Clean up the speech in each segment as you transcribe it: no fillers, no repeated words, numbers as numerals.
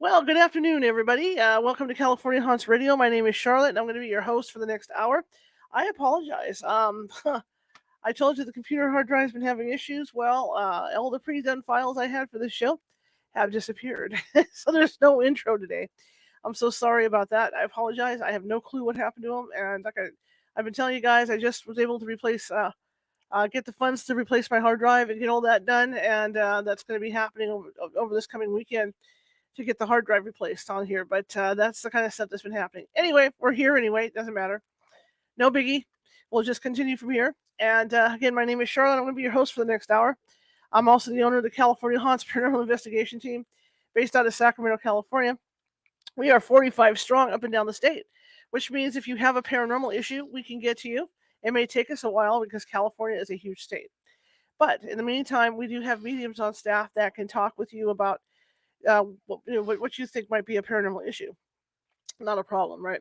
Well, good afternoon, everybody. Welcome to California Haunts Radio. My name is Charlotte, and I'm going to be your host for the next hour. I apologize. I told you the computer hard drive's been having issues. Well, all the pre-done files I had for this show have disappeared, so there's no intro today. I'm so sorry about that. I apologize. I have no clue what happened to them, and I've been telling you guys, I just was able to get the funds to replace my hard drive and get all that done, and that's going to be happening over this coming weekend to get the hard drive replaced on here. But that's the kind of stuff that's been happening. Anyway, we're here anyway. It doesn't matter. No biggie. We'll just continue from here. And again, my name is Charlotte. I'm going to be your host for the next hour. I'm also the owner of the California Haunts Paranormal Investigation Team based out of Sacramento, California. We are 45 strong up and down the state, which means if you have a paranormal issue, we can get to you. It may take us a while because California is a huge state. But in the meantime, we do have mediums on staff that can talk with you about what you think might be a paranormal issue. Not a problem, right?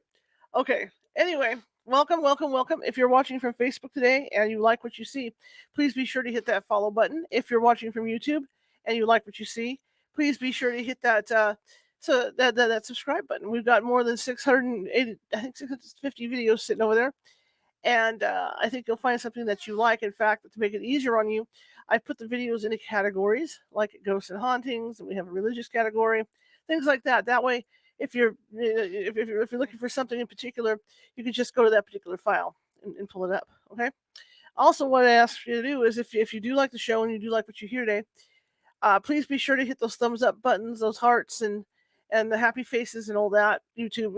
Okay. Anyway, welcome, welcome, welcome. If you're watching from Facebook today and you like what you see, please be sure to hit that follow button. If you're watching from YouTube and you like what you see, please be sure to hit that subscribe button. We've got more than 680, I think 650 videos sitting over there. And I think you'll find something that you like. In fact, to make it easier on you, I put the videos into categories like ghosts and hauntings, and we have a religious category, things like that. That way, if you're looking for something in particular, you can just go to that particular file and pull it up. Okay. Also, what I ask you to do is if you do like the show and you do like what you hear today, please be sure to hit those thumbs up buttons, those hearts, and the happy faces and all that. YouTube,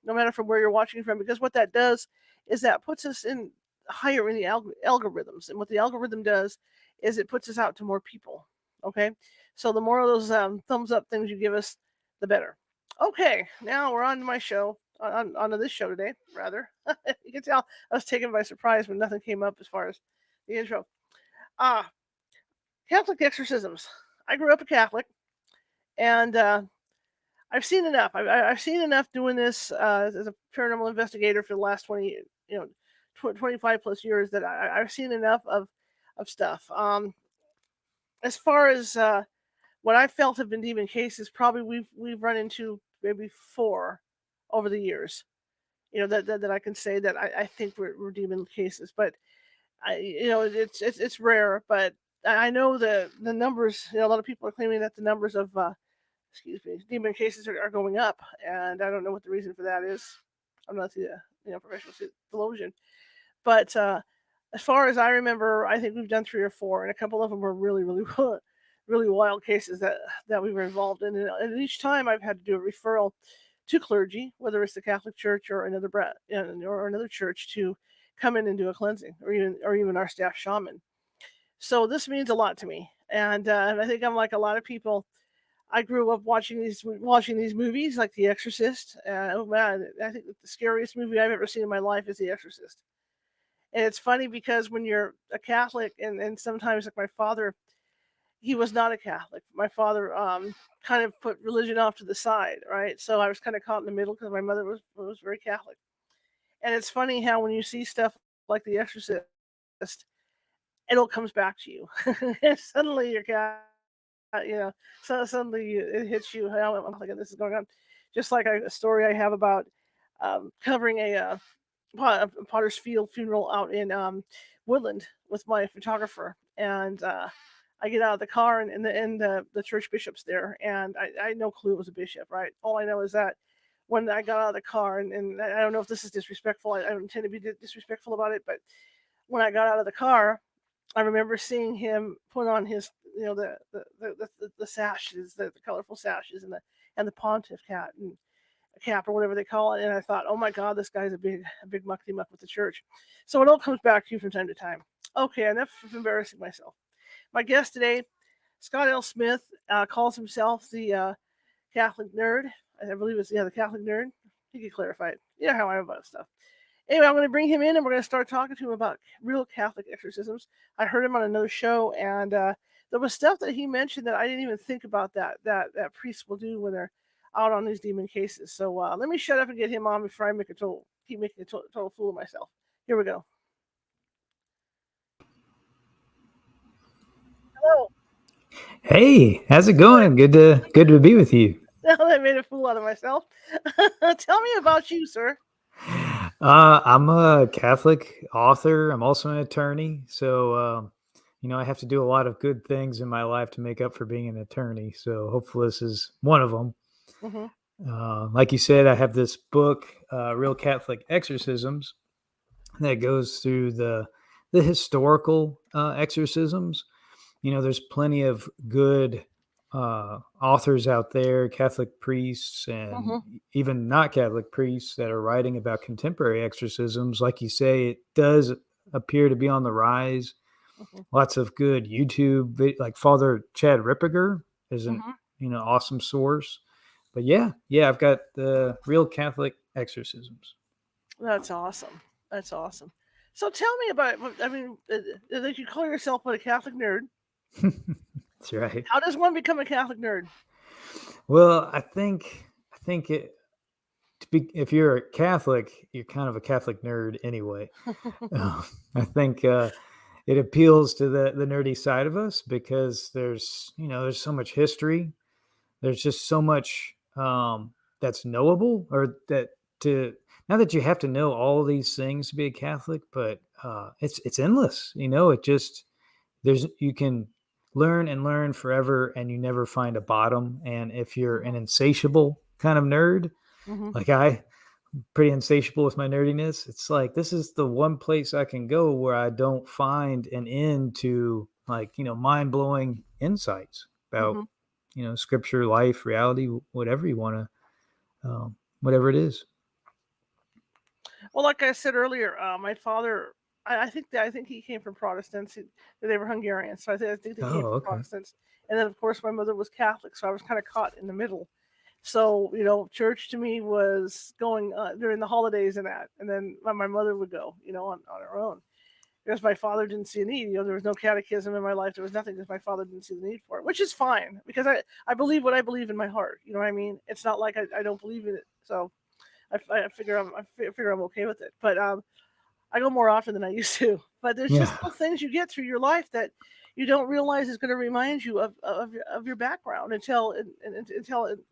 no matter from where you're watching from, because what that does is that puts us in higher in the algorithms, and what the algorithm does is it puts us out to more people. Okay, so the more of those thumbs up things you give us, the better. Okay, now we're on to my show, onto this show today, rather. You can tell I was taken by surprise when nothing came up as far as the intro. Catholic exorcisms. I grew up a Catholic, and I've seen enough. I've seen enough doing this as a paranormal investigator for the last 25 plus years that I've seen enough of stuff. As far as what I felt have been demon cases, probably we've run into maybe 4 over the years. That I can say that I think were demon cases, but it's rare. But I know the numbers. A lot of people are claiming that the numbers of demon cases are going up, and I don't know what the reason for that is. I'm not the professional theologian, but as far as I remember, I think we've done 3 or 4, and a couple of them were really, really, really wild cases that we were involved in. And each time I've had to do a referral to clergy, whether it's the Catholic Church or another church, to come in and do a cleansing, or even our staff shaman. So this means a lot to me, and I think I'm like a lot of people. I grew up watching these movies like The Exorcist. Oh man, I think the scariest movie I've ever seen in my life is The Exorcist. And it's funny because when you're a Catholic, and sometimes like my father, he was not a Catholic. My father kind of put religion off to the side, right? So I was kind of caught in the middle because my mother was very Catholic. And it's funny how when you see stuff like The Exorcist, it all comes back to you. Suddenly you're so suddenly it hits you. I'm like, this is going on. Just like a story I have about covering a Potter's Field funeral out in Woodland with my photographer, and I get out of the car, and the church bishop's there, and I had no clue it was a bishop, right? All I know is that when I got out of the car, and I don't know if this is disrespectful, I don't intend to be disrespectful about it, but when I got out of the car, I remember seeing him put on his, the sashes, the colorful sashes, and the pontiff hat and a cap or whatever they call it. And I thought, oh my God, this guy's a big mucky muck with the church. So it all comes back to you from time to time. Okay, enough of embarrassing myself. My guest today, Scott L. Smith, calls himself the Catholic nerd. I believe it's the Catholic nerd. He could clarify it. You know how I am about stuff. Anyway, I'm going to bring him in, and we're going to start talking to him about real Catholic exorcisms. I heard him on another show, and there was stuff that he mentioned that I didn't even think about that priests will do when they're out on these demon cases. So let me shut up and get him on before I keep making a total fool of myself. Here we go. Hello. Hey, how's it going? Good to be with you. Now that I made a fool out of myself. Tell me about you, sir. I'm a Catholic author. I'm also an attorney. So, I have to do a lot of good things in my life to make up for being an attorney. So, hopefully, this is one of them. Hmm. Like you said, I have this book, Real Catholic Exorcisms, that goes through the historical exorcisms. There's plenty of good authors out there, Catholic priests and Hmm. even not Catholic priests that are writing about contemporary exorcisms. Like you say, it does appear to be on the rise. Hmm. Lots of good YouTube, like Father Chad Ripperger is an Hmm. awesome source. But yeah, I've got the Real Catholic Exorcisms. That's awesome. That's awesome. So tell me about. I mean, you call yourself a Catholic nerd. That's right. How does one become a Catholic nerd? Well, I think if you're a Catholic, you're kind of a Catholic nerd anyway. Uh, I think it appeals to the nerdy side of us because there's so much history. There's just so much that's knowable, or that to not that you have to know all of these things to be a Catholic, but it's endless. It just there's you can learn and learn forever, and you never find a bottom. And if you're an insatiable kind of nerd, Hmm. like I pretty insatiable with my nerdiness. It's like this is the one place I can go where I don't find an end to, like, mind blowing insights about Hmm. scripture, life, reality, whatever you want to, whatever it is. Well, like I said earlier, my father. I think he came from Protestants. They were Hungarian, so I think they came Oh, from okay. Protestants. And then, of course, my mother was Catholic, so I was kind of caught in the middle. So church to me was going during the holidays and that, and then my mother would go, on her own because my father didn't see a need. There was no catechism in my life. There was nothing because my father didn't see the need for it, which is fine because I believe what I believe in my heart. You know what I mean? It's not like I don't believe in it. So I figure I'm okay with it. But I go more often than I used to. But there's just Yeah. little things you get through your life that you don't realize is going to remind you of your background until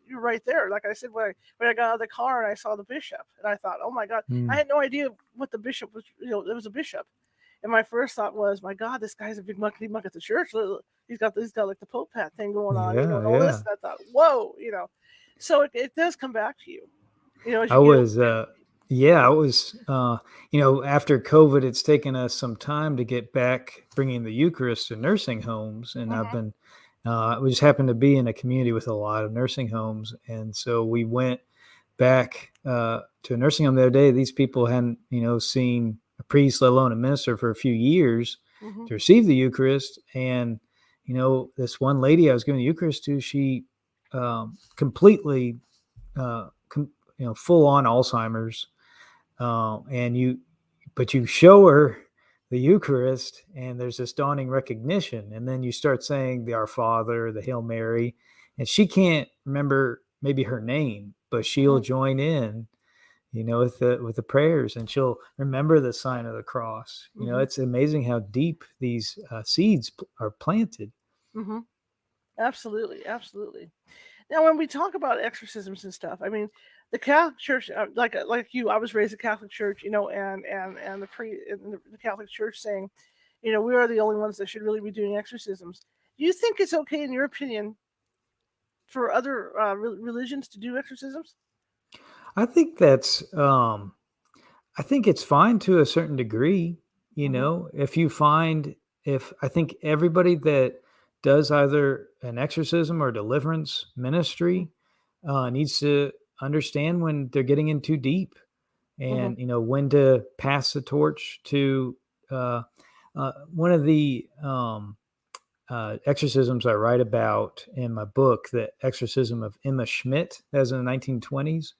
you're right there. Like I said, when I got out of the car and I saw the bishop, and I thought, oh my God, I Mm. had no idea what the bishop was. There was a bishop, and my first thought was, my God, this guy's a big muckety muck at the church. He's got like the Pope hat thing going on, Yeah, and all this. yeah. And I thought, whoa. So it does come back to you, as I you get was, older. yeah, I was, after COVID, it's taken us some time to get back bringing the Eucharist to nursing homes. And Hmm. we just happened to be in a community with a lot of nursing homes. And so we went back to a nursing home the other day. These people hadn't, seen a priest, let alone a minister, for a few years Hmm. to receive the Eucharist. And, this one lady I was giving the Eucharist to, she completely, full on Alzheimer's, but you show her the Eucharist, and there's this dawning recognition, and then you start saying the Our Father, the Hail Mary, and she can't remember maybe her name, but she'll Hmm. join in, with the prayers, and she'll remember the sign of the cross. Hmm. It's amazing how deep these seeds are planted. Hmm. Absolutely, absolutely. Now, when we talk about exorcisms and stuff, I mean, the Catholic Church, like you, I was raised a Catholic Church, and the Catholic Church saying, we are the only ones that should really be doing exorcisms. Do you think it's okay, in your opinion, for other religions to do exorcisms? I think that's I think it's fine to a certain degree. Hmm. If you find, if I think everybody that does either an exorcism or deliverance ministry needs to understand when they're getting in too deep, Hmm. and when to pass the torch to one of the exorcisms I write about in my book, the exorcism of Emma Schmidt, as in the 1920s.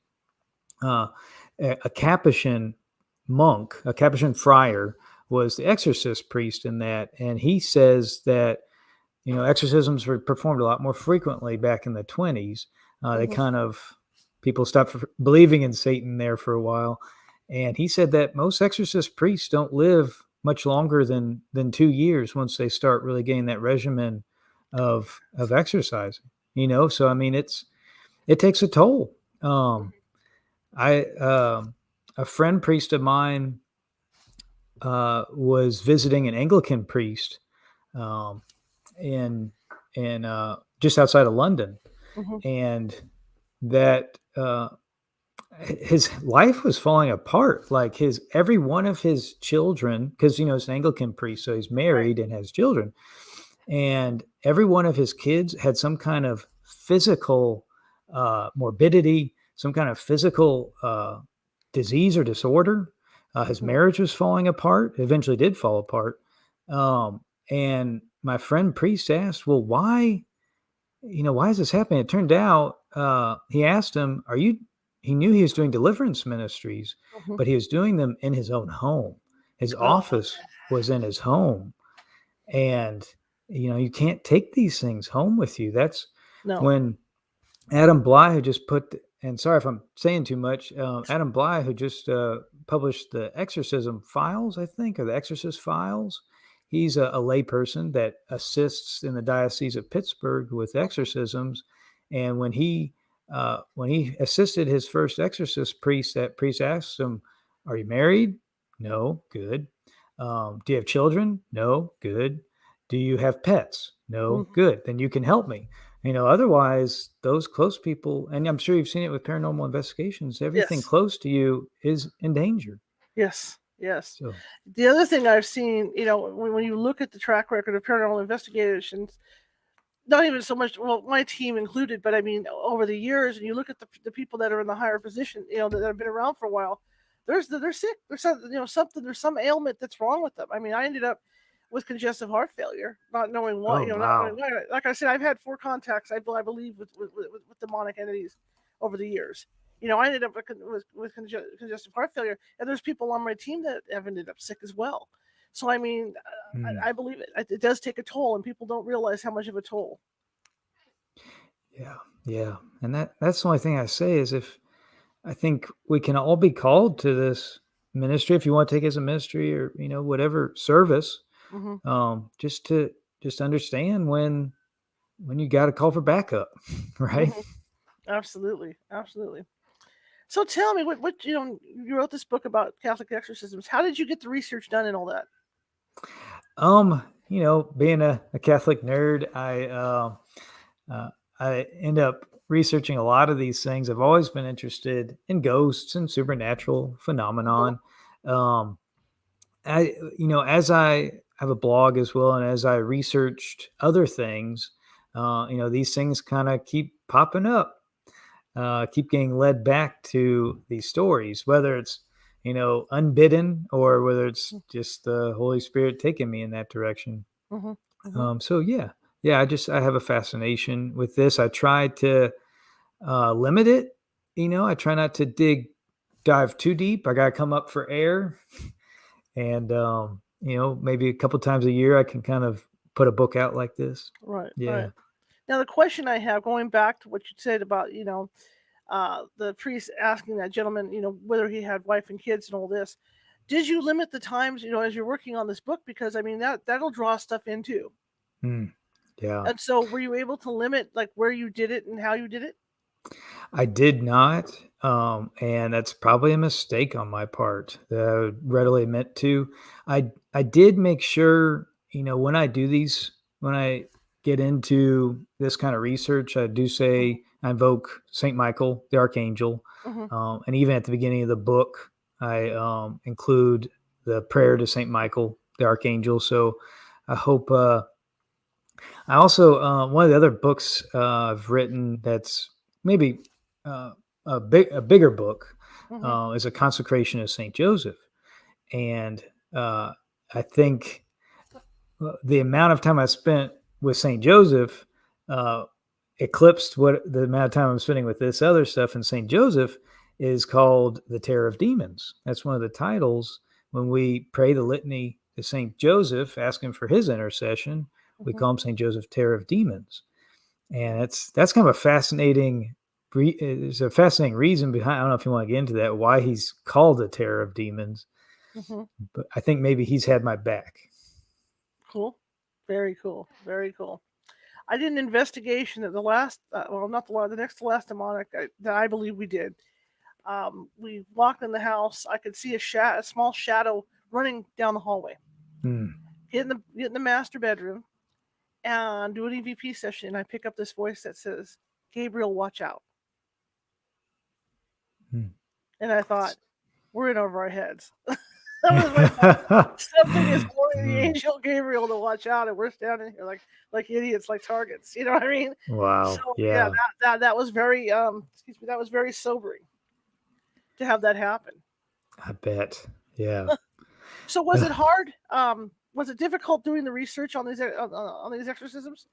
uh, a Capuchin monk, a Capuchin friar, was the exorcist priest in that, and he says that exorcisms were performed a lot more frequently back in the 20s. They Hmm. kind of People stopped believing in Satan there for a while, and he said that most exorcist priests don't live much longer than 2 years once they start really getting that regimen of exercising. So I mean, it takes a toll. I A friend priest of mine was visiting an Anglican priest um, in just outside of London, Mm-hmm. and that his life was falling apart. Like his every one of his children, because it's an Anglican priest, so he's Right. married and has children, and every one of his kids had some kind of physical morbidity, some kind of physical disease or disorder. His Mm-hmm. marriage was falling apart. It eventually did fall apart. And my friend priest asked, "Well, why is this happening?" It turned out he asked him, "Are you?" He knew he was doing deliverance ministries, Mm-hmm. but he was doing them in his own home. His Oh, office was in his home, and you can't take these things home with you. That's no. when Adam Bly, who just and sorry if I'm saying too much, Adam Bly, who just published the Exorcism Files, I think, or the Exorcist Files. He's a lay person that assists in the Diocese of Pittsburgh with exorcisms. And when he assisted his first exorcist priest, that priest asked him, "Are you married?" "No." "Good." "Do you have children?" "No." "Good." "Do you have pets?" "No." Mhm. "Good. Then you can help me." Otherwise, those close people, and I'm sure you've seen it with paranormal investigations, everything Yes. close to you is in danger. Yes. Yes. So, The other thing I've seen, when you look at the track record of paranormal investigations, not even so much, well, my team included, but I mean, over the years, and you look at the people that are in the higher position, that have been around for a while, they're sick. There's something, something, there's some ailment that's wrong with them. I mean, I ended up with congestive heart failure, not knowing what, oh not knowing wow. why. Like I said, I've had 4 contacts, I believe, with demonic entities over the years. I ended up with congestive heart failure, and there's people on my team that have ended up sick as well. So I mean, Hmm. I believe it. It does take a toll, and people don't realize how much of a toll. Yeah, yeah. And that's the only thing I say is if I think we can all be called to this ministry if you want to take it as a ministry or whatever service, Hmm. just to just understand when you got to call for backup, right? Hmm. Absolutely, absolutely. So tell me, what you wrote this book about Catholic exorcisms. How did you get the research done and all that? Being a Catholic nerd, uh, I end up researching a lot of these things. I've always been interested in ghosts and supernatural Hmm. phenomenon. Um, as I have a blog as well, and as I researched other things, these things kind of keep popping up, keep getting led back to these stories, whether it's unbidden or whether it's just the Holy Spirit taking me in that direction. Hmm. Hmm. So yeah, yeah, I have a fascination with this. I try to limit it. I try not to dive too deep. I got to come up for air, and maybe a couple times a year I can kind of put a book out like this. Right, Yeah. right. Now the question I have, going back to what you said about the priest asking that gentleman, whether he had wife and kids and all this, did you limit the times, as you're working on this book? Because I mean that'll draw stuff in too. Mm, yeah. And so were you able to limit like where you did it and how you did it? I did not, and that's probably a mistake on my part that I would readily admit to. I did make sure, when I do these, when I get into this kind of research, I do Hmm. say I invoke Saint Michael, the Archangel, Hmm. and even at the beginning of the book, I include the prayer to Saint Michael, the Archangel. So I hope. I also one of the other books I've written that's maybe uh, a bigger book Hmm. is a Consecration of Saint Joseph, and uh, I think the amount of time I spent with Saint Joseph uh, eclipsed what the amount of time I'm spending with this other stuff. And Saint Joseph is called the Terror of Demons. That's one of the titles when we pray the litany to Saint Joseph, asking for his intercession. We Hmm. call him Saint Joseph, Terror of Demons, and that's kind of a fascinating. There's a fascinating reason behind. I don't know if you want to get into that. Why he's called the Terror of Demons, Hmm. but I think maybe he's had my back. Cool. Very cool. Very cool. I did an investigation at the last, well, not the last, the next to last demonic that I believe we did. We walked in the house. I could see a small shadow running down the hallway. Hmm. Get in the master bedroom and do an EVP session. And I pick up this voice that says, "Gabriel, watch out." Hmm. And I thought, we're in over our heads. That was my thought. Something is warning the Hmm. angel Gabriel to watch out, and we're standing here like idiots, like targets. You know what I mean? So Wow. yeah, Yeah, that was very excuse me, that was very sobering to have that happen. I bet. Yeah. So was it hard? Was it difficult doing the research on on these exorcisms?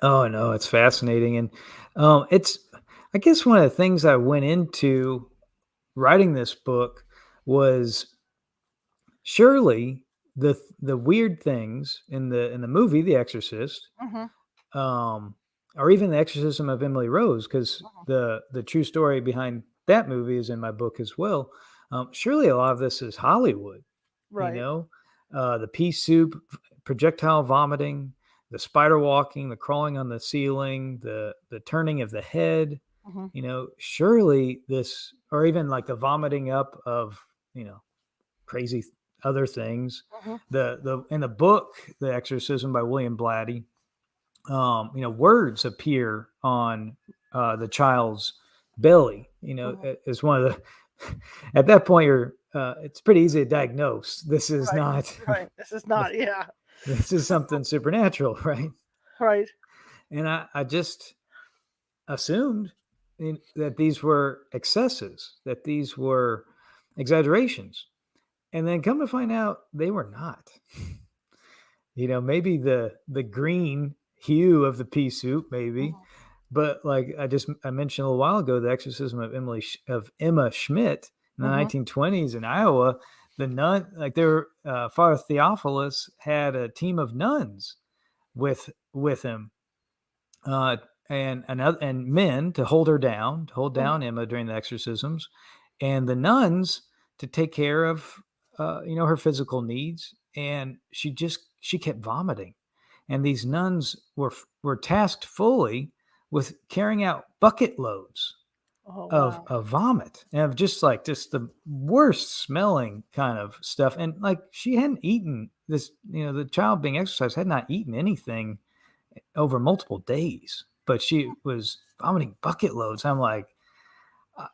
Oh no, it's fascinating, and it's. I guess one of the things I went into writing this book was surely the weird things in the movie The Exorcist, Mm-hmm. um, or even The Exorcism of Emily Rose, because Hmm. the true story behind that movie is in my book as well. Surely a lot of this is Hollywood, you Right. know, the pea soup, projectile vomiting, the spider walking, the crawling on the ceiling, the turning of the head. Hmm. Surely this, or even like the vomiting up of crazy other things. Hmm. The in the book, The Exorcism by William Blatty, words appear on the child's belly. Hmm. As one of the at that point you're it's pretty easy to diagnose. This is Right. not Right. This is not. Yeah. this is something supernatural, right? Right. And I just assumed that these were excesses, that these were exaggerations, and then come to find out they were not. Maybe the green hue of the pea soup, maybe, Hmm. but like I mentioned a little while ago, the exorcism of Emma Schmidt in the Hmm. 1920s in Iowa, the nun, like their Father Theophilus had a team of nuns with him, uh, and men to hold Hmm. down Emma during the exorcisms, and the nuns to take care of her physical needs. And she kept vomiting, and these nuns were tasked fully with carrying out bucket loads Oh of wow. of vomit and of just the worst smelling kind of stuff. And like she hadn't eaten this, the child being exercised had not eaten anything over multiple days, but she was vomiting bucket loads. I'm like, uh,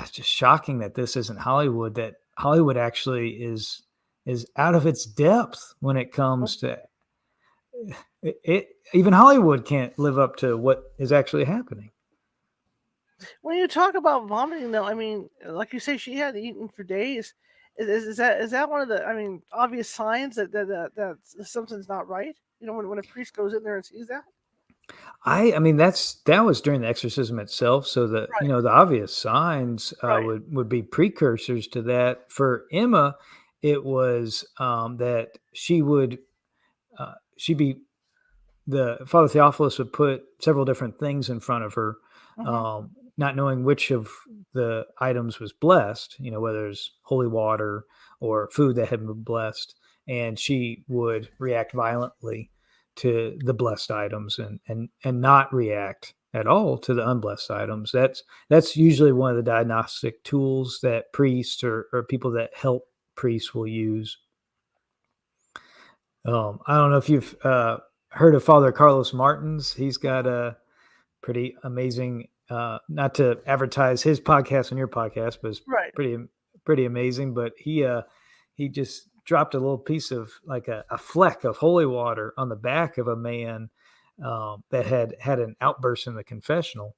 it's just shocking that this isn't Hollywood. That Hollywood actually is out of its depth when it comes to it. Even Hollywood can't live up to what is actually happening. When you talk about vomiting, though, I mean, like you say, she had eaten for days. Is that one of the, I mean, obvious signs that something's not right? When a priest goes in there and sees that. I mean that was during the exorcism itself. So Right. the obvious signs Right. would be precursors to that. For Emma, it was that she'd be the Father Theophilus would put several different things in front of her, Hmm. not knowing which of the items was blessed, whether it's holy water or food that had been blessed, and she would react violently to the blessed items and not react at all to the unblessed items. That's usually one of the diagnostic tools that priests or people that help priests will use. I don't know if you've heard of Father Carlos Martins. He's got Hmm. a pretty amazing. Not to advertise his podcast on your podcast, but it's Right. pretty amazing. But he just dropped a little piece of like a fleck of holy water on the back of a man that had an outburst in the confessional,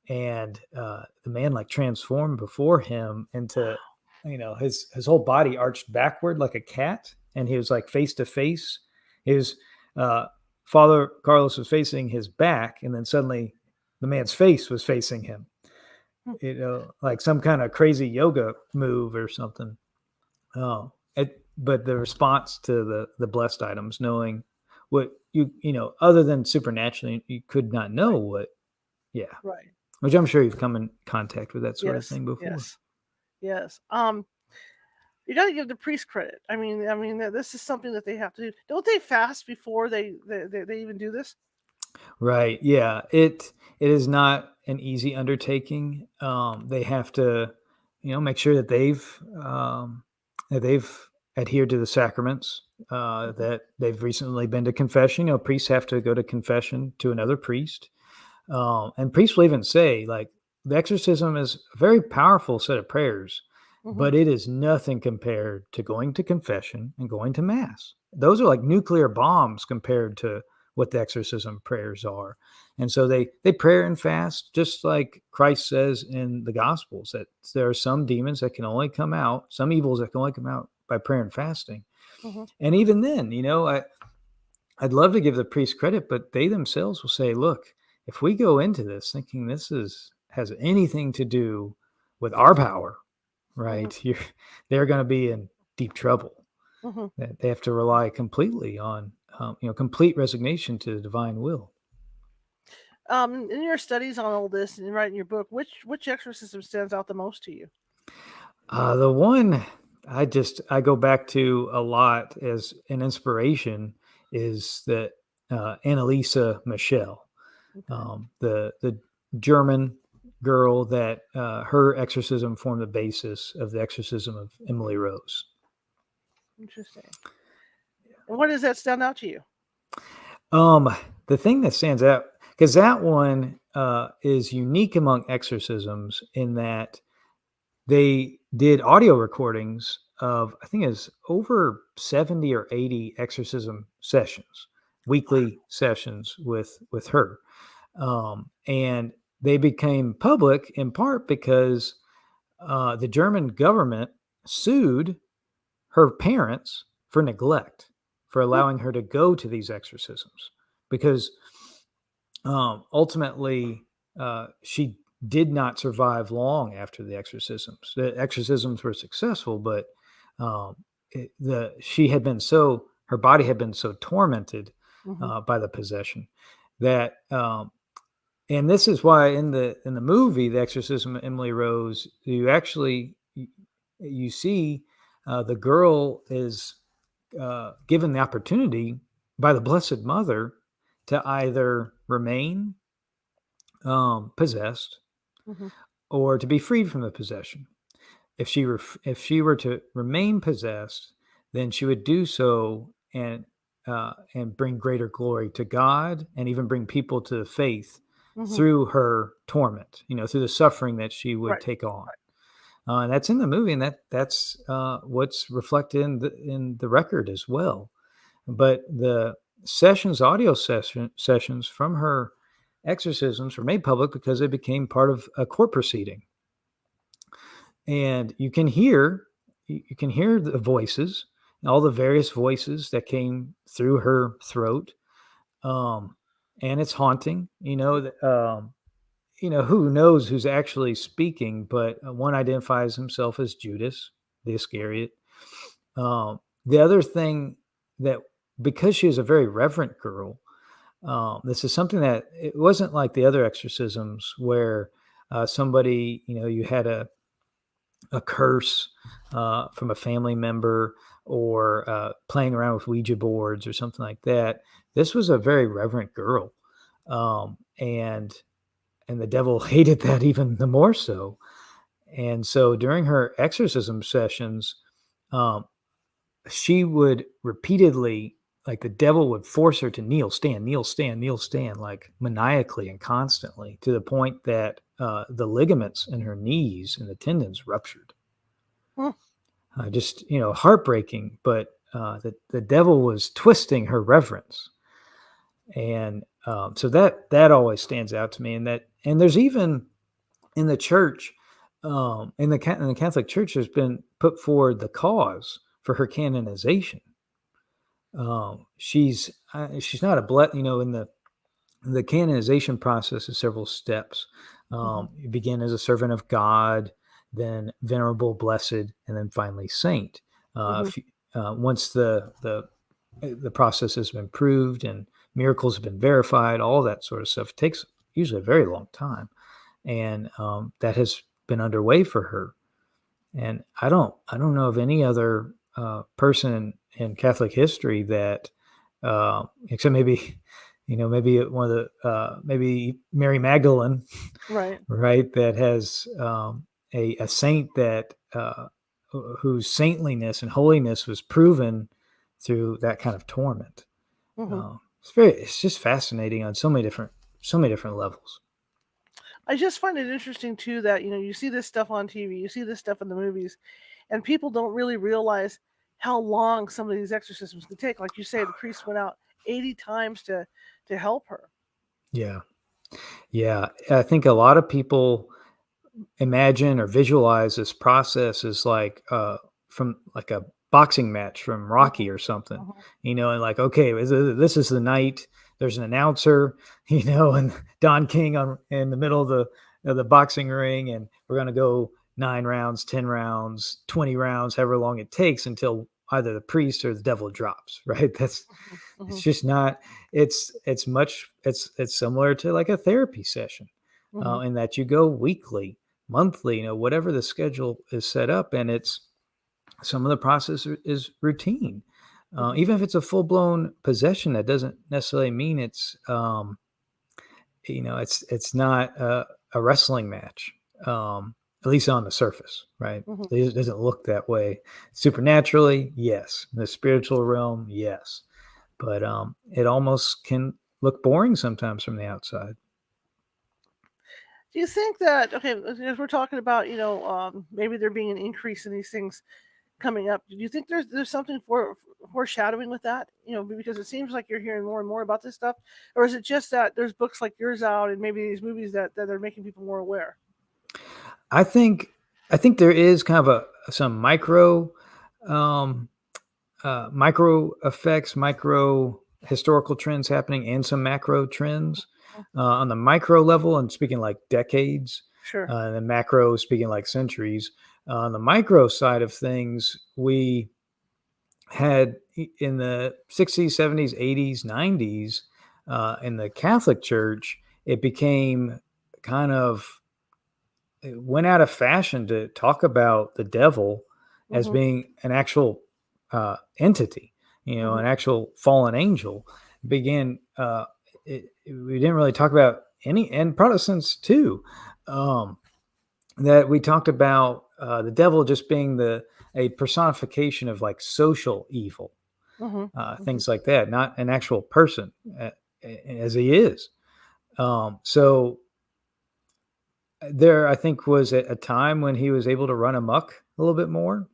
and the man like transformed before him into his whole body arched backward like a cat, and he was like face to face. His uh, Father Carlos was facing his back, and then suddenly the man's face was facing him, like some kind of crazy yoga move or something. But the response to the blessed items, knowing what other than supernaturally, you could not know Right. what. Yeah, Right. which I'm sure you've come in contact with that sort of Yes. thing before. Yes. Yes. You got to give the priest credit. I mean, this is something that they have to do. Don't they fast before they even do this? Right. Yeah. It is not an easy undertaking. They have to, make sure that they've adhered to the sacraments. Mhm, That they've recently been to confession. Priests have to go to confession to another priest. And priests will even say, like, the exorcism is a very powerful set of prayers, mhm, but it is nothing compared to going to confession and going to mass. Those are like nuclear bombs compared to what the exorcism prayers are. And so they pray and fast, just like Christ says in the Gospels that there are some demons that can only come out, some evils that can only come out by prayer and fasting. mhm, And even then, I'd love to give the priest credit, but they themselves will say, "Look, if we go into this thinking this is has anything to do with our power, mhm, right? They're going to be in deep trouble. mhm. That they have to rely completely on, complete resignation to the divine will." In your studies on all this and writing your book, which exorcism stands out the most to you? The one I go back to a lot as an inspiration is that Annalisa Michelle, Okay, the German girl that her exorcism formed the basis of the exorcism of Emily Rose. interesting. And what does that stand out to you? Um, the thing that stands out because that one is unique among exorcisms in that they did audio recordings of I think it's over 70 or 80 exorcism sessions, weekly sessions with her. And they became public in part because the German government sued her parents for neglect, for Hmm, allowing her to go to these exorcisms, because ultimately she did not survive long after the exorcisms. The exorcisms were successful, but um, she had been so her body had been so tormented mhm, by the possession that and this is why in the movie The Exorcism of Emily Rose, you see the girl is given the opportunity by the Blessed Mother to either remain possessed mhm, or to be freed from the possession. If she were to remain possessed, then she would do so and bring greater glory to God and even bring people to the faith mhm. through her torment, through the suffering that she would Right. take on. And that's in the movie, and that's what's reflected in the record as well. But the sessions from her exorcisms were made public because they became part of a court proceeding, and you can hear the voices, all the various voices that came through her throat, um, and it's haunting. Who knows who's actually speaking, but one identifies himself as Judas the Iscariot. The other thing that because she was a very reverent girl, this is something that it wasn't like the other exorcisms where somebody, you had a curse from a family member or playing around with Ouija boards or something like that. This was a very reverent girl, and the devil hated that even the more so. And so during her exorcism sessions, um, she would repeatedly, like the devil would force her to kneel, stand, kneel, stand, kneel, stand, like maniacally and constantly, to the point that the ligaments in her knees and the tendons ruptured. Hmm. Just heartbreaking, but the devil was twisting her reverence, and so that always stands out to me. And there's even in the church, in the Catholic Church, there's been put forward the cause for her canonization. She's not a in the canonization process is several steps. Mhm, You begin as a servant of God, then venerable, blessed, and then finally saint. mhm, If once the process has been proved and miracles have been verified, all that sort of stuff takes usually a very long time, and that has been underway for her. And I don't know of any other person in Catholic history that, except maybe, maybe one of the maybe Mary Magdalene, Right. right? That has a saint that whose saintliness and holiness was proven through that kind of torment. Hmm. It's just fascinating on so many different levels. I just find it interesting too that you see this stuff on TV, you see this stuff in the movies, and people don't really realize how long some of these exorcisms can take. Like you say, the priest went out 80 times to help her. Yeah, yeah. I think a lot of people imagine or visualize this process as like from like a boxing match from Hmm. Rocky or something, Hmm. and like, okay, this is the night. There's an announcer, and Don King in the middle of the boxing ring, and we're gonna go 9 rounds, 10 rounds, 20 rounds, however long it takes until either the priest or the devil drops. Right? It's Hmm. just not. It's similar to like a therapy session, Hmm. in that you go weekly, monthly, whatever the schedule is set up, and it's some of the process is routine. Hmm. Even if it's a full blown possession, that doesn't necessarily mean it's not a wrestling match. At least on the surface, right? Hmm. It doesn't look that way. Supernaturally, yes. In the spiritual realm, yes. But it almost can look boring sometimes from the outside. Do you think that, okay, as we're talking about, maybe there being an increase in these things coming up, do you think there's something foreshadowing with that? Because it seems like you're hearing more and more about this stuff, or is it just that there's books like yours out and maybe these movies that are making people more aware? I think I think there is kind of some um, micro effects, micro historical trends happening, and some macro trends. Mhm. On the micro level, and speaking like decades, Sure. and then macro speaking like centuries. On the micro side of things, we had in the 60s, 70s, 80s, 90s, in the Catholic Church, it became kind of it went out of fashion to talk about the devil as Hmm. being an actual entity, Hmm. an actual fallen angel. Began we didn't really talk about any, and Protestants too, um, that we talked about the devil just being the a personification of like social evil, Hmm. Hmm. things like that, not an actual person, as he is. So there, I think, was a time when he was able to run amok a little bit more.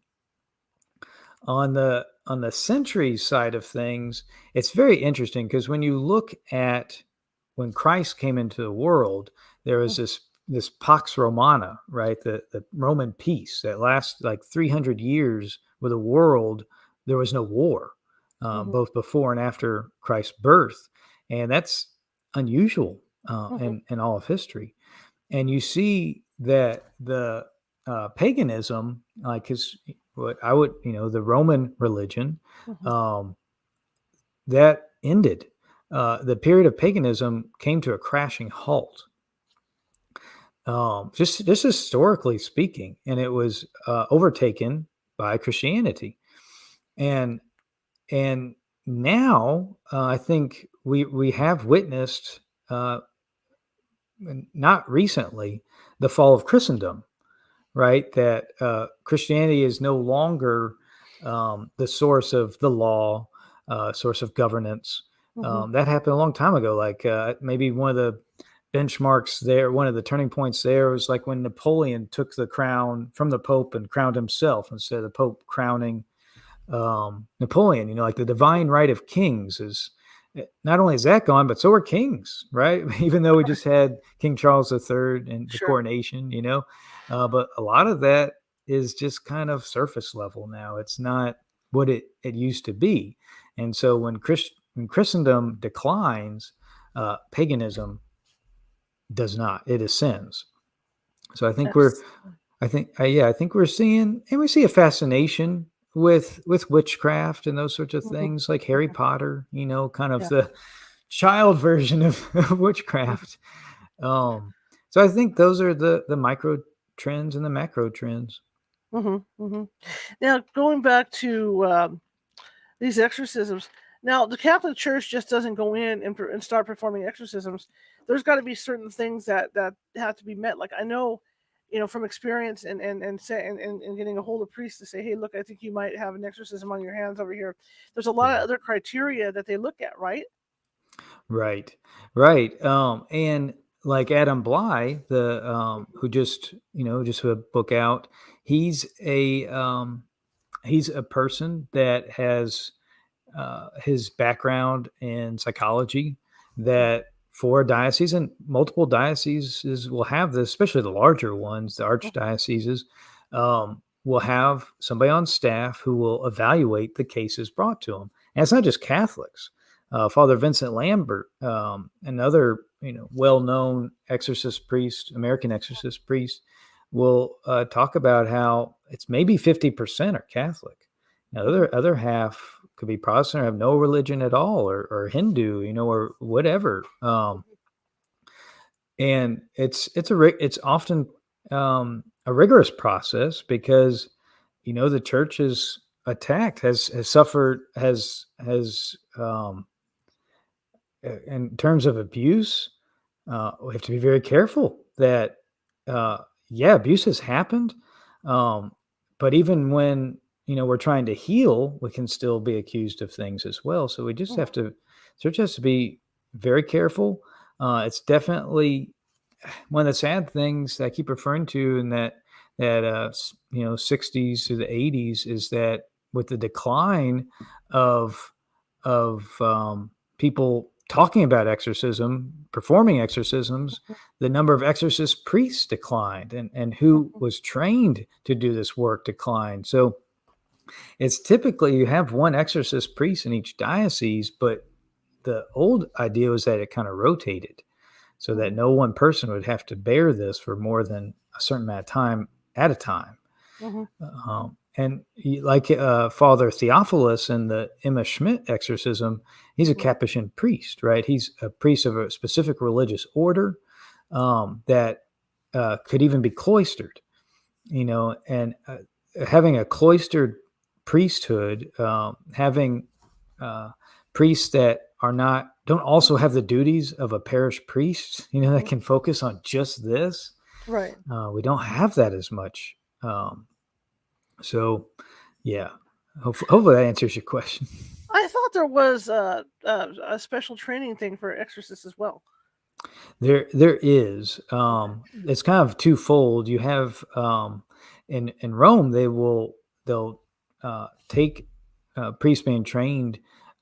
On the century side of things, it's very interesting because when you look at when Christ came into the world, there was this Pax Romana, right? The Roman peace that lasts like 300 years with a world. There was no war, Hmm. both before and after Christ's birth, and that's unusual Hmm. in all of history. And you see that the paganism, like his, what I would, the Roman religion, Hmm. um, that ended. The period of paganism came to a crashing halt, just historically speaking, and it was overtaken by Christianity. And and now I think we have witnessed, not recently, the fall of Christendom, right? That Christianity is no longer the source of the law, source of governance. Hmm. That happened a long time ago. Like maybe one of the benchmarks there, one of the turning points there was like when Napoleon took the crown from the Pope and crowned himself instead of the Pope crowning Napoleon. Like the divine right of kings is, not only is that gone, but so are kings, right? Even though we just had King Charles III and the Sure. coronation, but a lot of that is just kind of surface level now. It's not what it used to be. And so when Christendom declines, paganism does not. It ascends. So Yes. I think we're seeing, and we see a fascination with witchcraft and those sorts of Hmm. things, like Harry Hmm. Potter, kind of Yeah. the child version of, of witchcraft. Um, so I think those are the micro trends and the macro trends. Hmm. Hmm. Now, going back to these exorcisms, Now, the Catholic Church just doesn't go in and start performing exorcisms. There's got to be certain things that have to be met. Like I know, from experience and getting a hold of priests to say, hey, look, I think you might have an exorcism on your hands over here. There's a lot of Yeah. other criteria that they look at, right? Right. Right. And like Adam Bly, the who just just put a book out, he's a he's a person that has his background in psychology, Mhm, that for a diocese, and multiple dioceses will have this, especially the larger ones, the mhm, archdioceses, will have somebody on staff who will evaluate the cases brought to them. And it's not just Catholics. Father Vincent Lambert, another well-known exorcist priest, American exorcist priest, will talk about how it's maybe 50% are Catholic. Now, the mhm, other half could be Protestant or have no religion at all, or Hindu, or whatever. And it's often a rigorous process because the church is attacked, has suffered, has in terms of abuse. We have to be very careful that, uh, yeah, abuse has happened. Um, but even when, we're trying to heal, we can still be accused of things as well. So we just mhm, have to, church has to be very careful. It's definitely one of the sad things that I keep referring to in that 60s to the 80s is that with the decline of people talking about exorcism, performing exorcisms, the number of exorcist priests declined, and who mhm. was trained to do this work declined. So it's typically you have one exorcist priest in each diocese, but the old idea was that it kind of rotated so that Mhm, no one person would have to bear this for more than a certain amount of time at a time. mhm, And like Father Theophilus in the Emma Schmidt exorcism, he's a mhm, Capuchin priest, right? He's a priest of a specific religious order that could even be cloistered, and having a cloistered priesthood, having uh, priests that don't also have the duties of a parish priest, that mhm. can focus on just this. Right. We don't have that as much. Um, so, yeah, hopefully that answers your question. I thought there was a special training thing for exorcists as well. There is. Okay. It's kind of twofold. You have in Rome, they'll take priests being trained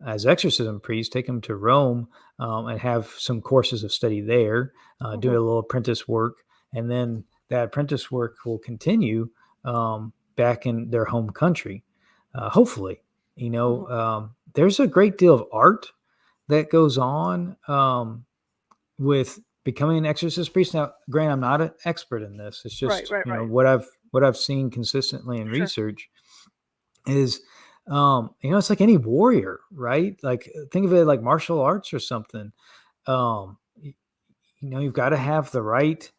as exorcism priests, take them to Rome, and have some courses of study there, do Mhm, a little apprentice work, and then that apprentice work will continue back in their home country. Hopefully, mhm. there's a great deal of art that goes on. With becoming an exorcist priest. Now, granted, I'm not an expert in this. It's Right, just right, right. what I've seen consistently in Sure. research is it's like any warrior, right? Like think of it like martial arts or something. Um, you've got to have the right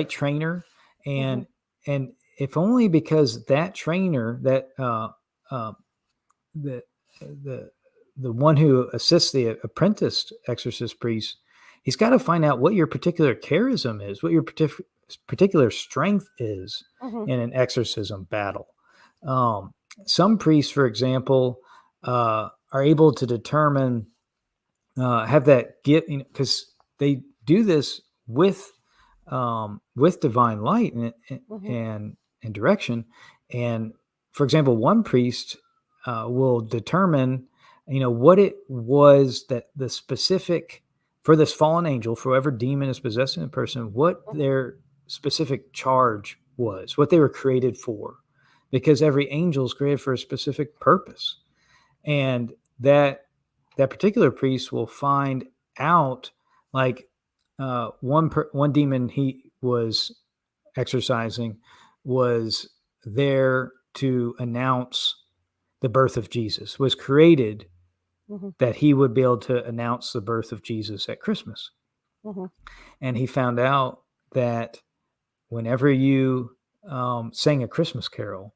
trainer, Mhm, and and if only because that trainer that uh, the the the one who assists the apprenticed exorcist priest, he's got to find out what your particular charism is, what your particular strength is mhm, in an exorcism battle. Um, some priests, for example, are able to determine, have that gift, because they do this with divine light mhm, and and direction. And for example, one priest will determine, what it was that the specific for this fallen angel, for whoever demon is possessing the person, what mhm, their specific charge was, what they were created for, because every angel is created for a specific purpose, and that particular priest will find out, like, one demon he was exercising was there to announce the birth of Jesus, was created mhm, that he would be able to announce the birth of Jesus at Christmas. mhm, And he found out that whenever you sang a Christmas carol,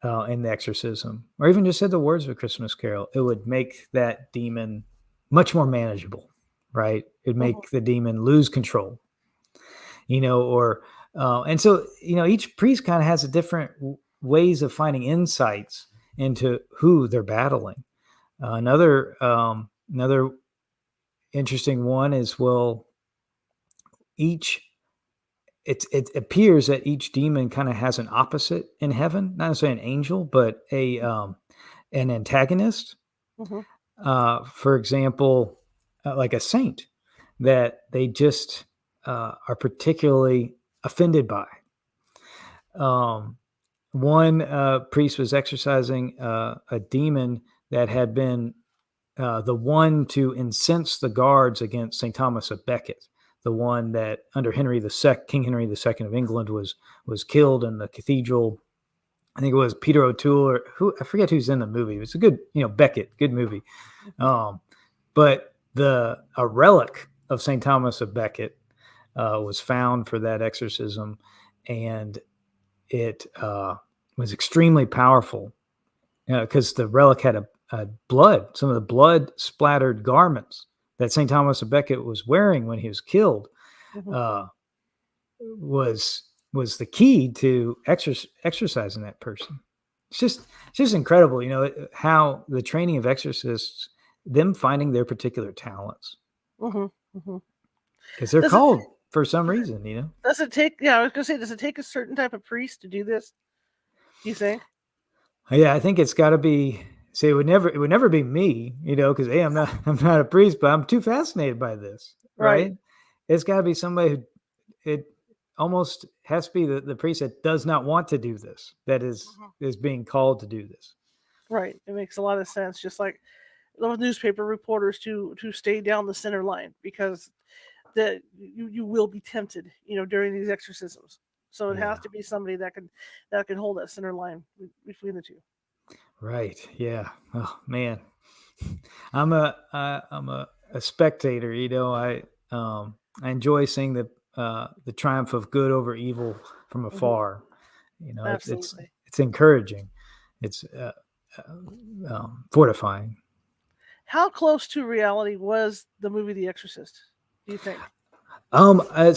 in the exorcism, or even just said the words of a Christmas Carol, it would make that demon much more manageable, right? It'd Mhm. make the demon lose control, or and so each priest kind of has a different ways of finding insights into who they're battling. Another interesting one is, well, each it appears that each demon kind of has an opposite in heaven, not necessarily an angel, but a an antagonist. Mhm. For example, like a saint that they just are particularly offended by. Um, one priest was exorcising a demon that had been the one to incense the guards against St. Thomas of Becket, the one that under King Henry II of England was killed in the cathedral. I think it was Peter O'Toole, or who, I forget who's in the movie. It's a good, Becket, good movie. Mhm. But a relic of St. Thomas of Becket was found for that exorcism, and it was extremely powerful because the relic had some of the blood splattered garments that St. Thomas of Becket was wearing when he was killed Mhm. uh, was the key to exorcising that person. It's just incredible, how the training of exorcists, them finding their particular talents, Mhm. Mhm. because they're Does it called for some reason. does it take? Yeah, I was gonna say, does it take a certain type of priest to do this? Do you think? Yeah, I think it's got to be. See, it would never be me, because hey, I'm not a priest, but I'm too fascinated by this, Right. right? It's got to be somebody who it almost has to be the priest that does not want to do this, that is Mhm. is being called to do this. Right. It makes a lot of sense. Just like those newspaper reporters to stay down the center line because you will be tempted, during these exorcisms. So it has Yeah, to be somebody that can hold that center line between the two. right. Yeah. Oh man, I'm a spectator. I enjoy seeing the triumph of good over evil from Hmm. afar. It's Absolutely. it's encouraging. It's fortifying. How close to reality was the movie The Exorcist? Do you think?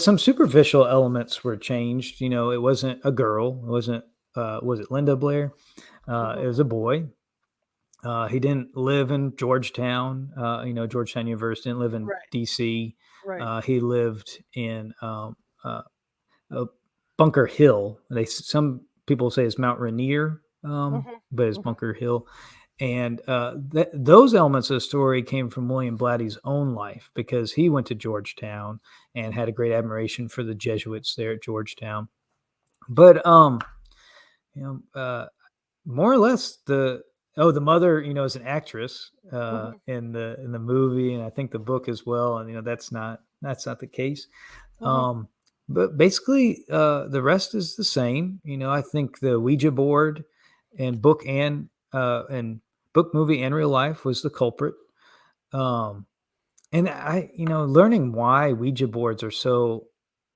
Some superficial elements were changed. It wasn't a girl. It wasn't. Was it Linda Blair? Hmm. It was a boy. He didn't live in Georgetown. Georgetown University, didn't live in Right. D.C. Right. He lived in uh, Bunker Hill. Some people say it's Mount Rainier, Hmm. but it's Hmm. Bunker Hill. And those elements of the story came from William Blatty's own life, because he went to Georgetown and had a great admiration for the Jesuits there at Georgetown. But you know, more or less the mother, is an actress Hmm. in the movie, and I think the book as well. And that's not the case. Hmm. Um, but basically, the rest is the same. I think the Ouija board and and book, movie, and real life was the culprit. Um, and learning why Ouija boards are so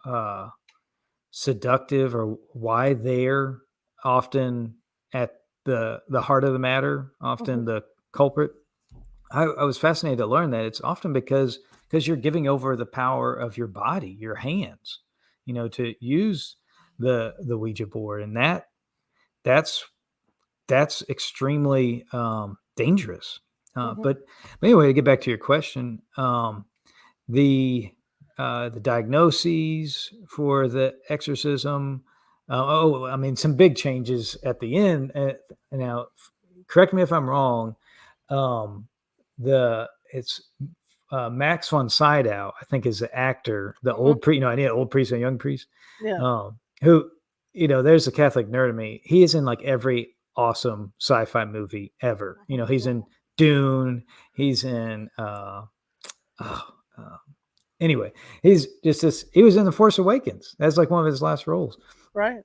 uh, seductive, or why they're often at the heart of the matter, Hmm. often the culprit. I was fascinated to learn that it's often because you're giving over the power of your body, your hands, to use the Ouija board, and that's that's extremely dangerous. Hmm. But anyway, to get back to your question, the the diagnoses for the exorcism. I mean, some big changes at the end. Now, correct me if I'm wrong. Um, the it's Max von Sydow, I think, is the actor, the Hmm. old priest. I need an old priest and a young priest. Yeah. Who, there's a Catholic nerd in me. He is in like every awesome sci-fi movie ever. Hmm. He's in Dune. He's in oh, uh, anyway, he's just this. He was in The Force Awakens. That's like one of his last roles. Right.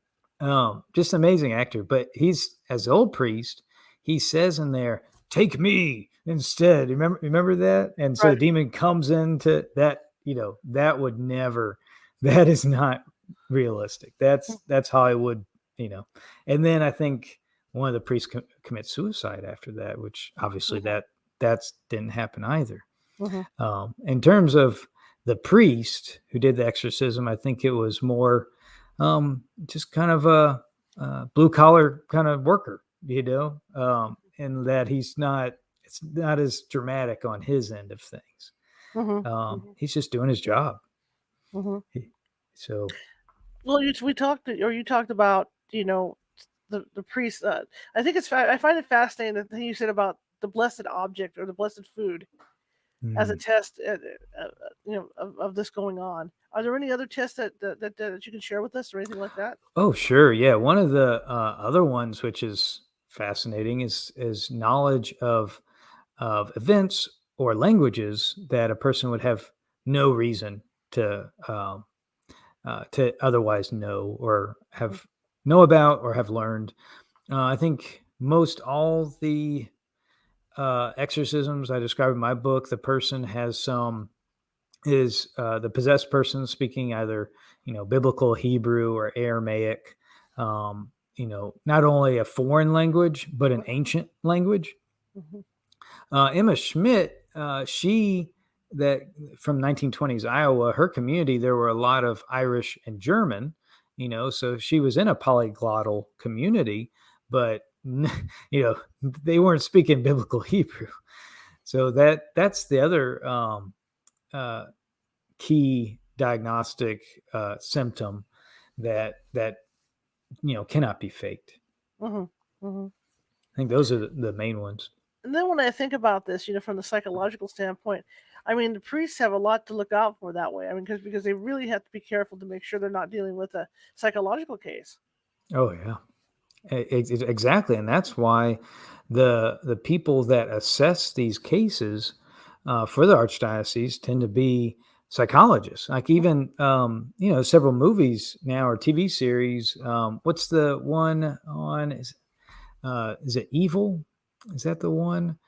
Just an amazing actor. But he's, as the old priest, he says in there, "Take me instead." Remember that? And so the Right. demon comes into that. That would never. That is not realistic. That's Hollywood. And then I think one of the priests commit suicide after that, which obviously Mhm. that's didn't happen either. Mhm. In terms of the priest who did the exorcism, I think it was more just kind of a blue collar kind of worker, and that it's not as dramatic on his end of things. Mhm. He's just doing his job. Mhm. He, so, Well, you talked about, the priest. I think I find it fascinating that thing you said about the blessed object or the blessed food as a mm. test, of this going on. Are there any other tests that you can share with us or anything like that? Oh, sure. Yeah. One of the other ones, which is fascinating, is knowledge of events or languages that a person would have no reason to otherwise know or Mhm. have know about or have learned. I think most all the exorcisms I describe in my book, the person has some is the possessed person speaking either biblical Hebrew or Aramaic, not only a foreign language but an ancient language. Mhm. Emma Schmidt, she that from 1920s Iowa, her community there were a lot of Irish and German, so she was in a polyglottal community, but they weren't speaking biblical Hebrew. So that's the other uh, key diagnostic symptom that cannot be faked. Mhm. Mhm. I think those are the main ones. And then when I think about this, from the psychological standpoint, I mean, the priests have a lot to look out for that way. I mean, because they really have to be careful to make sure they're not dealing with a psychological case. Oh yeah. Exactly, and that's why the people that assess these cases for the archdiocese tend to be psychologists. Like even several movies now or TV series. What's the one on? Is it Evil? Is that the one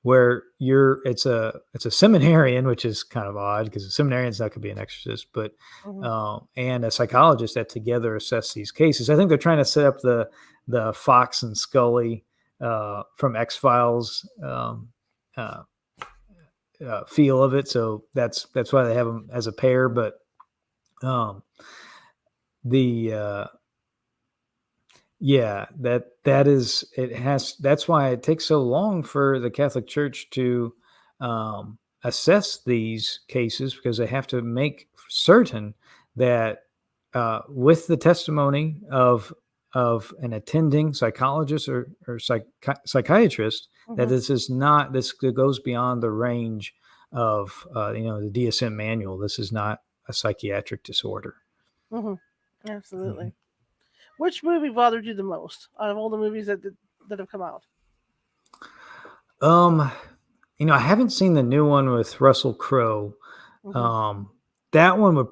where it's a seminarian, which is kind of odd because a seminarian's not going to be an exorcist, but Mhm. and a psychologist that together assess these cases. I think they're trying to set up the Fox and Scully from X Files uh, feel of it. So that's why they have them as a pair. But um, the yeah, that is it has that's why it takes so long for the Catholic Church to assess these cases because they have to make certain that with the testimony of an attending psychologist or psychiatrist that Mhm. this goes beyond the range of the DSM manual. This is not a psychiatric disorder. Mhm. Mhm. Absolutely. Which movie bothered you the most out of all the movies that have come out? Um, I haven't seen the new one with Russell Crowe. Mhm. Um, that one would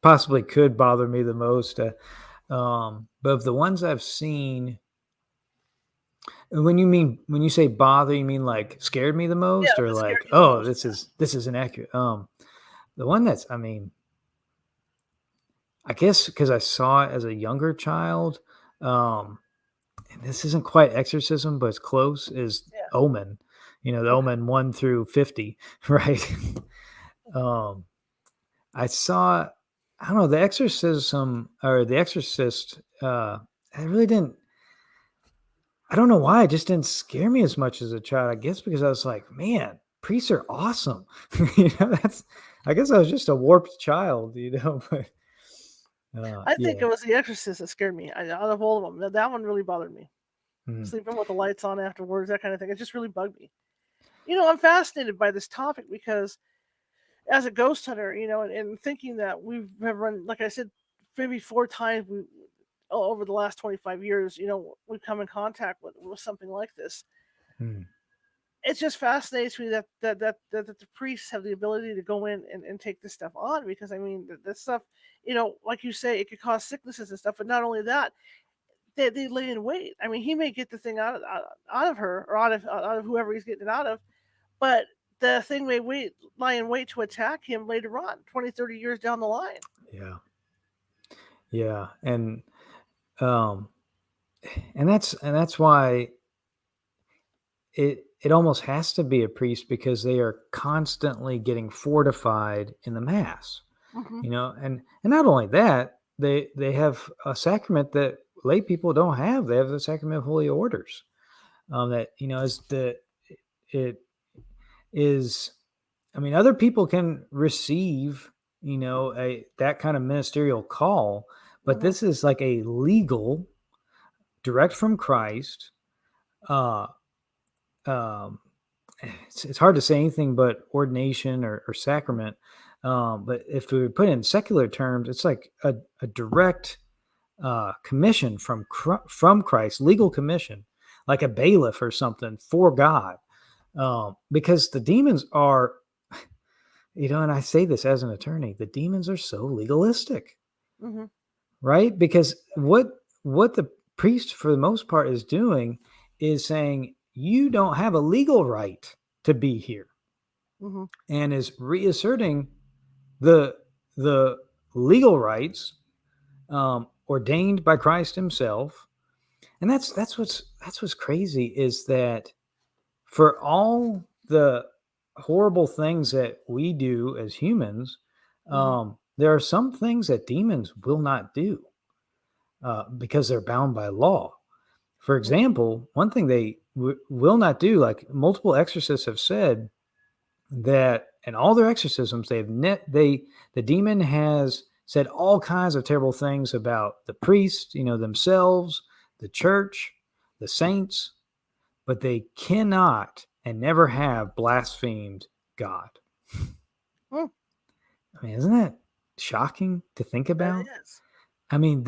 possibly could bother me the most. But of the ones I've seen, when you say bother, you mean like scared me the Yeah, most, or that scared like, you the oh, most. this is inaccurate. The one that's, I guess because I saw it as a younger child. Um, and this isn't quite exorcism, but it's close. Is Yeah. Omen? The Okay. Omen 1 through 50, right? um, I saw, I don't know, The Exorcism or The Exorcist. I really didn't. I don't know why it just didn't scare me as much as a child. I guess because I was like, man, priests are awesome. That's. I guess I was just a warped child, But I think yeah. it was The Exorcist that scared me. Out of all of them, that one really bothered me. Mm, Sleeping with the lights on afterwards, that kind of thing. It just really bugged me. I'm fascinated by this topic because as a ghost hunter, and thinking that we have run, like I said, maybe 4 times over the last 25 years, we've come in contact with something like this. mm, It just fascinates me that the priests have the ability to go in and take this stuff on because I mean this stuff, like you say, it could cause sicknesses and stuff, but not only that, they lay in wait. I mean, he may get the thing out of her or out of whoever he's getting it out of, but the thing may lie in wait to attack him later on, 20, 30 years down the line. yeah. Yeah. And um that's why it almost has to be a priest, because they are constantly getting fortified in the mass, Hmm. and not only that, they have a sacrament that lay people don't have. They have the sacrament of holy orders, that is the it is I mean, other people can receive, a that kind of ministerial call, but Hmm. this is like a legal, direct from Christ. Uh, um, it's hard to say anything but ordination or sacrament. But if we put it in secular terms, it's like a direct commission from Christ, legal commission, like a bailiff or something for God. Because the demons are, and I say this as an attorney, the demons are so legalistic, Hmm. right? Because what the priest for the most part is doing is saying you don't have a legal right to be here, Hmm. and is reasserting the the legal rights ordained by Christ Himself. And that's what's crazy, is that for all the horrible things that we do as humans, Hmm. there are some things that demons will not do, because they're bound by law. For example, one thing they will not do, like multiple exorcists have said, that in all their exorcisms, the demon has said all kinds of terrible things about the priest, themselves, the church, the saints, but they cannot and never have blasphemed God. Hmm. I mean, isn't that shocking to think That about? is. I mean,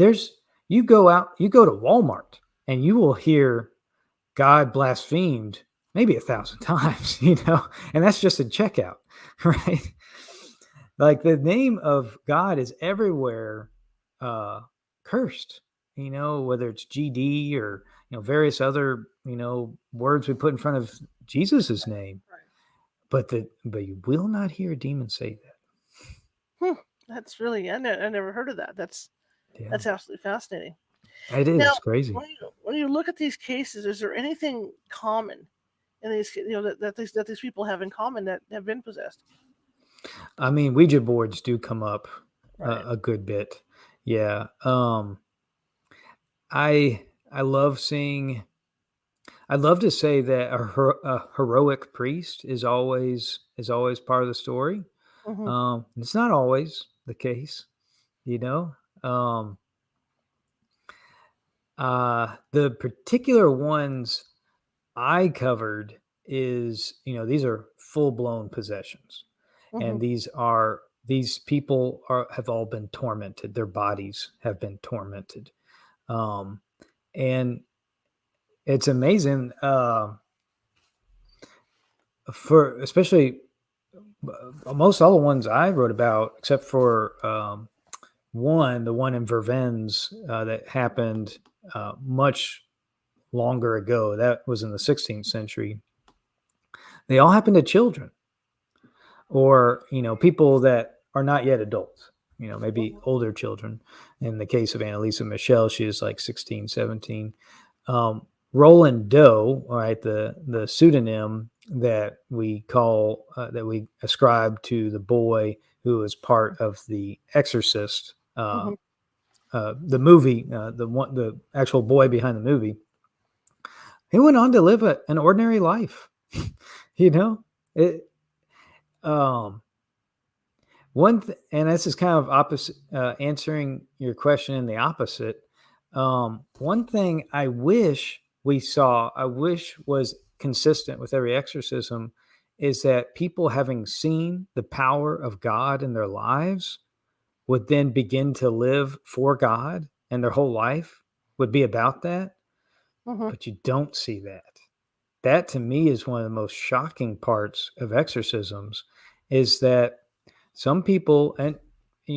you go to Walmart and you will hear God blasphemed maybe 1,000 times, and that's just in checkout, right? Like the name of God is everywhere uh, cursed, whether it's GD or, various other, words we put in front of Jesus's name. Right. But you will not hear a demon say Hmm. That's really, I never heard of that. that. Yeah, That's absolutely fascinating. it Now, is crazy. when you look at these cases, is there anything common in these, that these people have in common that have been possessed? I mean, Ouija boards do come up Right. a good bit. Yeah. I love seeing. I'd love to say that a heroic priest is always part of the story. Hmm. It's not always the case, you know. Um, the particular ones I covered is, these are full blown possessions, Hmm. and these people have all been tormented. Their bodies have been tormented, um, and it's amazing. For especially most all the ones I wrote about, except for the one in Vervins that happened much longer ago. That was in the 16th century. They all happened to children, or people that are not yet adults. Maybe Hmm. older children. In the case of Annalisa Michel, she is like 16, 17. Roland Doe, all right, the pseudonym that we ascribe to the boy who was part of the Exorcist, Hmm. the movie, the actual boy behind the movie. He went on to live an ordinary life. you know, it. Um, and this is kind of opposite, answering your question in the opposite. One thing I wish was consistent with every exorcism, is that people having seen the power of God in their lives would then begin to live for God, and their whole life would be about that. Hmm. But you don't see that. That to me is one of the most shocking parts of exorcisms, is that some people, and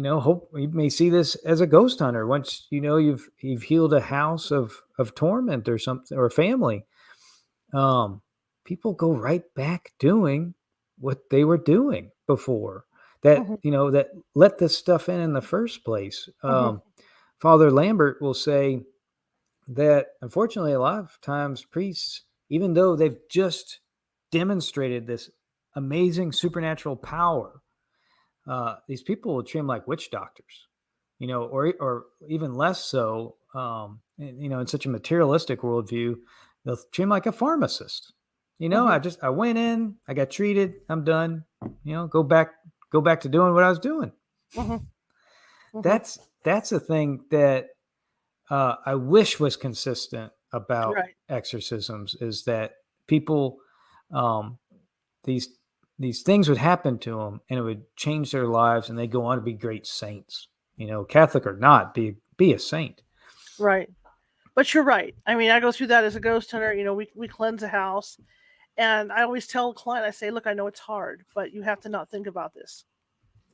hope you may see this as a ghost hunter, once you've healed a house of torment or something, or a family, um people go right back doing what they were doing before, that Hmm. that let this stuff in the first place. Hmm. Father Lambert will say that unfortunately a lot of times priests, even though they've just demonstrated this amazing supernatural power, these people will treat them like witch doctors, or even less so. In such a materialistic worldview, they'll treat them like a pharmacist. Mhm. I went in, I got treated, I'm done. Go back to doing what I was doing. Mhm. Mhm. That's a thing that I wish was consistent about Right. exorcisms, is that people, um, these these things would happen to them and it would change their lives and they go on to be great saints. Catholic or not, be a saint. Right. But you're right. I mean, I go through that as a ghost hunter. We cleanse a house, and I always tell a client, I say, look, I know it's hard, but you have to not think about this.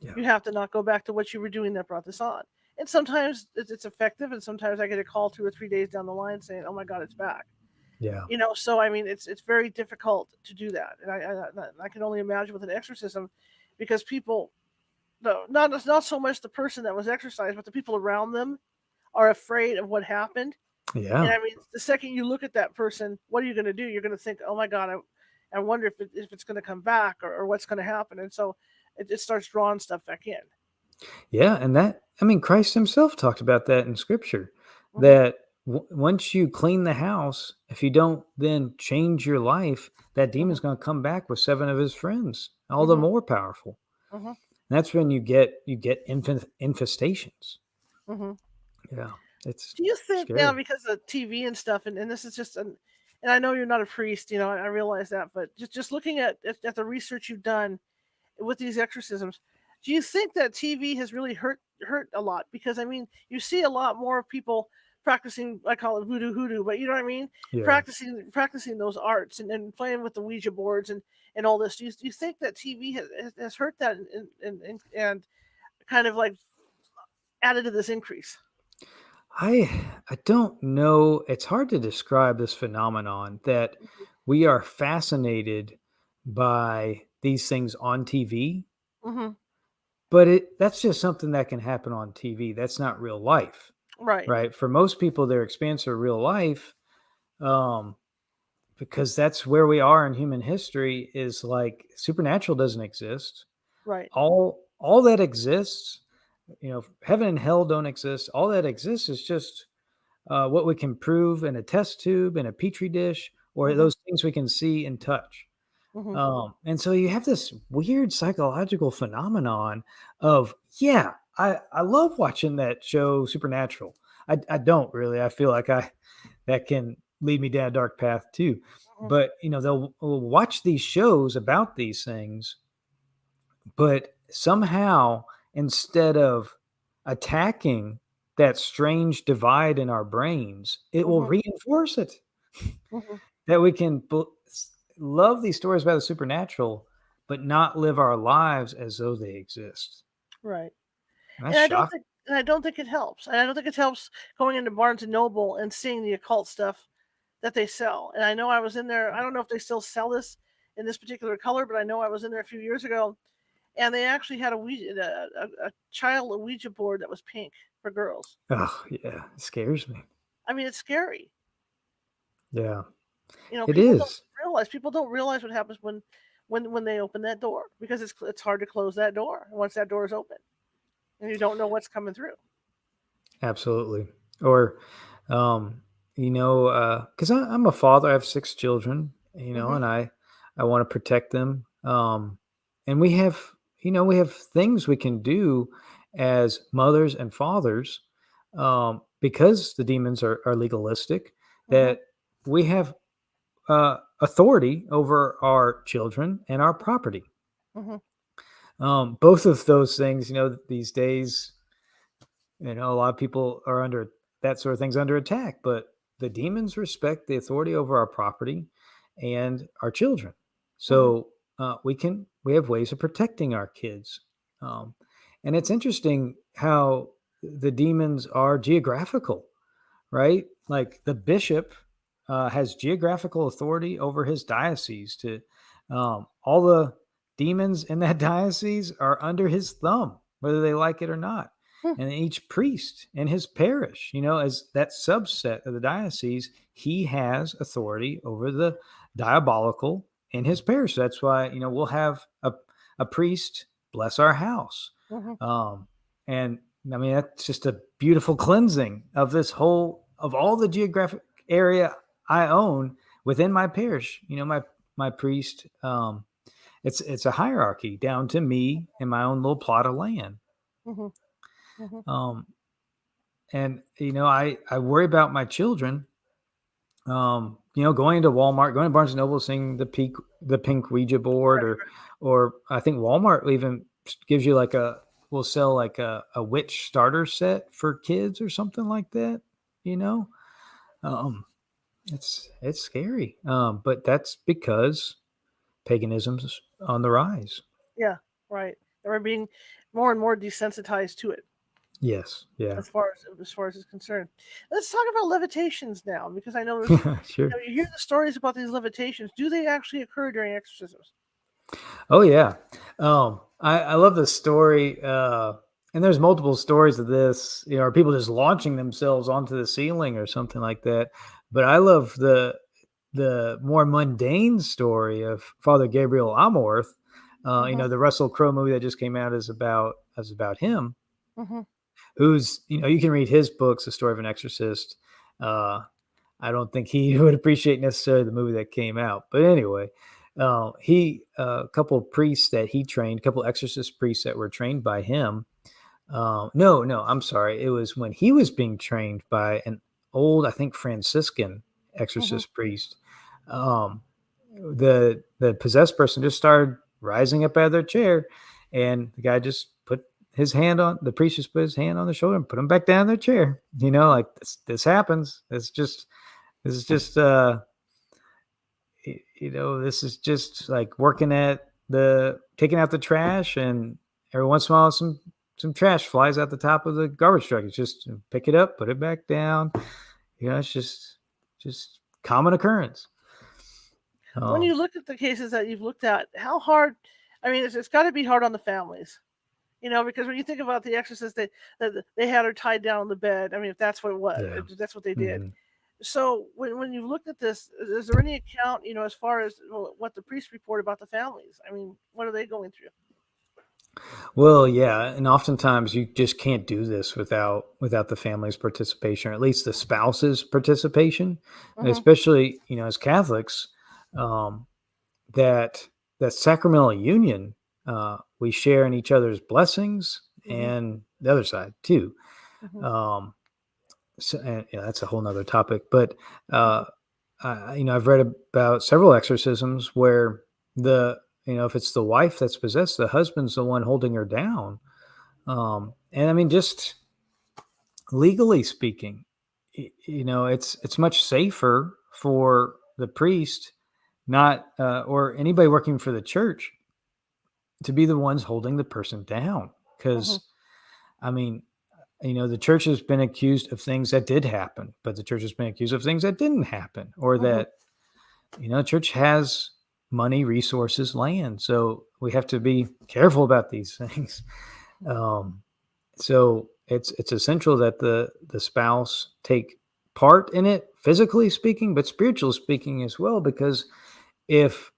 Yeah. You have to not go back to what you were doing that brought this on. And sometimes it's effective, and sometimes I get a call 2 or 3 days down the line saying, "Oh my God, it's back." Yeah. So I mean, it's very difficult to do that, and I can only imagine with an exorcism, because people, no, not so much the person that was exorcised, but the people around them are afraid of what happened. And Yeah. I mean, the second you look at that person, what are you going to do? You're going to think, "Oh my God, I wonder if it's going to come back, or what's going to happen." And so it starts drawing stuff back in. Yeah. And Christ himself talked about that in scripture, Hmm. that once you clean the house, if you don't then change your life, that Hmm. demon's going to come back with seven of his friends, all the Hmm. more powerful. Hmm. And that's when you get infestations. Hmm. Yeah, it's Do you think now, scary. because of TV and stuff, and this is just an, and I know you're not a priest, I realize that, but just looking at the research you've done with these exorcisms, do you think that TV has really hurt a lot? Because I mean, you see a lot more people practicing, I call it voodoo hoodoo, but you know what I mean, Yeah. practicing those arts, and playing with the Ouija boards, and all this. Do you think that TV has hurt that, and kind of like added to this increase? I don't know. It's hard to describe this phenomenon that we are fascinated by these things on TV, Hmm. but that's just something that can happen on TV. That's not real life, Right. right? For most people, their experience of real life, um, because that's where we are in human history, is like supernatural doesn't exist. Right. All that exists, heaven and hell don't exist. All that exists is just what we can prove in a test tube, in a petri dish, or Hmm. those things we can see and touch. Hmm. And so you have this weird psychological phenomenon of, yeah, I love watching that show Supernatural. I don't really. I feel like that can lead me down a dark path too. Hmm. But they'll watch these shows about these things, but somehow, instead of attacking that strange divide in our brains, it will Hmm. reinforce it. Hmm. That we can love these stories about the supernatural, but not live our lives as though they exist. Right. And that's And I don't shocking. think and I don't think it helps. And I don't think it helps going into Barnes and Noble and seeing the occult stuff that they sell. And I know I was in there. I don't know if they still sell this in this particular color, but I know I was in there a few years ago, and they actually had a child Ouija board that was pink for girls. Oh, yeah. It scares me. I mean, it's scary. Yeah, it People don't is. realize. People don't realize what happens when they open that door, because it's hard to close that door once that door is open, and you don't know what's coming through. Absolutely. Or, um, because I'm a father, I have 6 children, Hmm. and I want to protect them. And we have things we can do as mothers and fathers, because the demons are legalistic, Hmm. that we have authority over our children and our property. Hmm. Both of those things, these days, a lot of people are under that sort of things under attack, but the demons respect the authority over our property and our children. Hmm. So we have ways of protecting our kids. Um, and it's interesting how the demons are geographical, right? Like the bishop has geographical authority over his diocese. To all the demons in that diocese are under his thumb, whether they like it or not. and each priest in his parish, as that subset of the diocese, he has authority over the diabolical in his parish. That's why, we'll have a priest bless our house. Hmm. Um, and I mean, that's just a beautiful cleansing of of all the geographic area I own within my parish. My priest, it's a hierarchy down to me and my own little plot of land. Hmm. Hmm. Um, and I worry about my children. Going to Walmart, going to Barnes and Noble, seeing the pink Ouija board, Right. or I think Walmart even gives you will sell like a witch starter set for kids or something like that. You know, um, it's scary. But that's because paganism's on the rise. Yeah. Right. And we're being more and more desensitized to it, Yes. Yeah. as far as it's concerned. Let's talk about levitations now, because I know there's Sure. you hear the stories about these levitations. Do they actually occur during exorcisms? Oh yeah. I love the story. And there's multiple stories of this, or people just launching themselves onto the ceiling or something like that. But I love the more mundane story of Father Gabriel Amorth. Hmm. The Russell Crowe movie that just came out is about him, Hmm. who's, you can read his books, The Story of an Exorcist. Uh, I don't think he would appreciate necessarily the movie that came out. But anyway, a couple of priests that he trained, a couple exorcist priests that were trained by him. No, I'm sorry. It was when he was being trained by an old, I think, Franciscan Hmm. exorcist priest. Um, the possessed person just started rising up out of their chair, and the guy just put the priest just put his hand on the shoulder and put him back down in their chair. Like this happens. This is just this is just like working at the taking out the trash, and every once in a while some trash flies out the top of the garbage truck. It's just pick it up, put it back down. It's just common occurrence. When Um, you look at the cases that you've looked at, how hard? I mean, it's got to be hard on the families, because when you think about the exorcist, they had her tied down on the bed. I mean, if that's what it was, yeah. that's what they did. Mhm. So when you looked at this, is there any account, as far as what the priests report about the families? I mean, what are they going through? Well, yeah, and oftentimes you just can't do this without the family's participation, or at least the spouse's participation, and Hmm. especially as Catholics, um, that sacramental union, we share in each other's blessings, Hmm. and the other side too. Hmm. Um, so, and, that's a whole nother topic, but uh, Hmm. I've read about several exorcisms where if it's the wife that's possessed, the husband's the one holding her down. And I mean, just legally speaking, it's much safer for the priest, not or anybody working for the church, to be the ones holding the person down. Hmm. Because I mean, the church has been accused of things that did happen, but the church has been accused of things that didn't happen, or Hmm. that church has money, resources, land. So we have to be careful about these things. Um, so it's essential that the spouse take part in it, physically speaking, but spiritually speaking as well, because if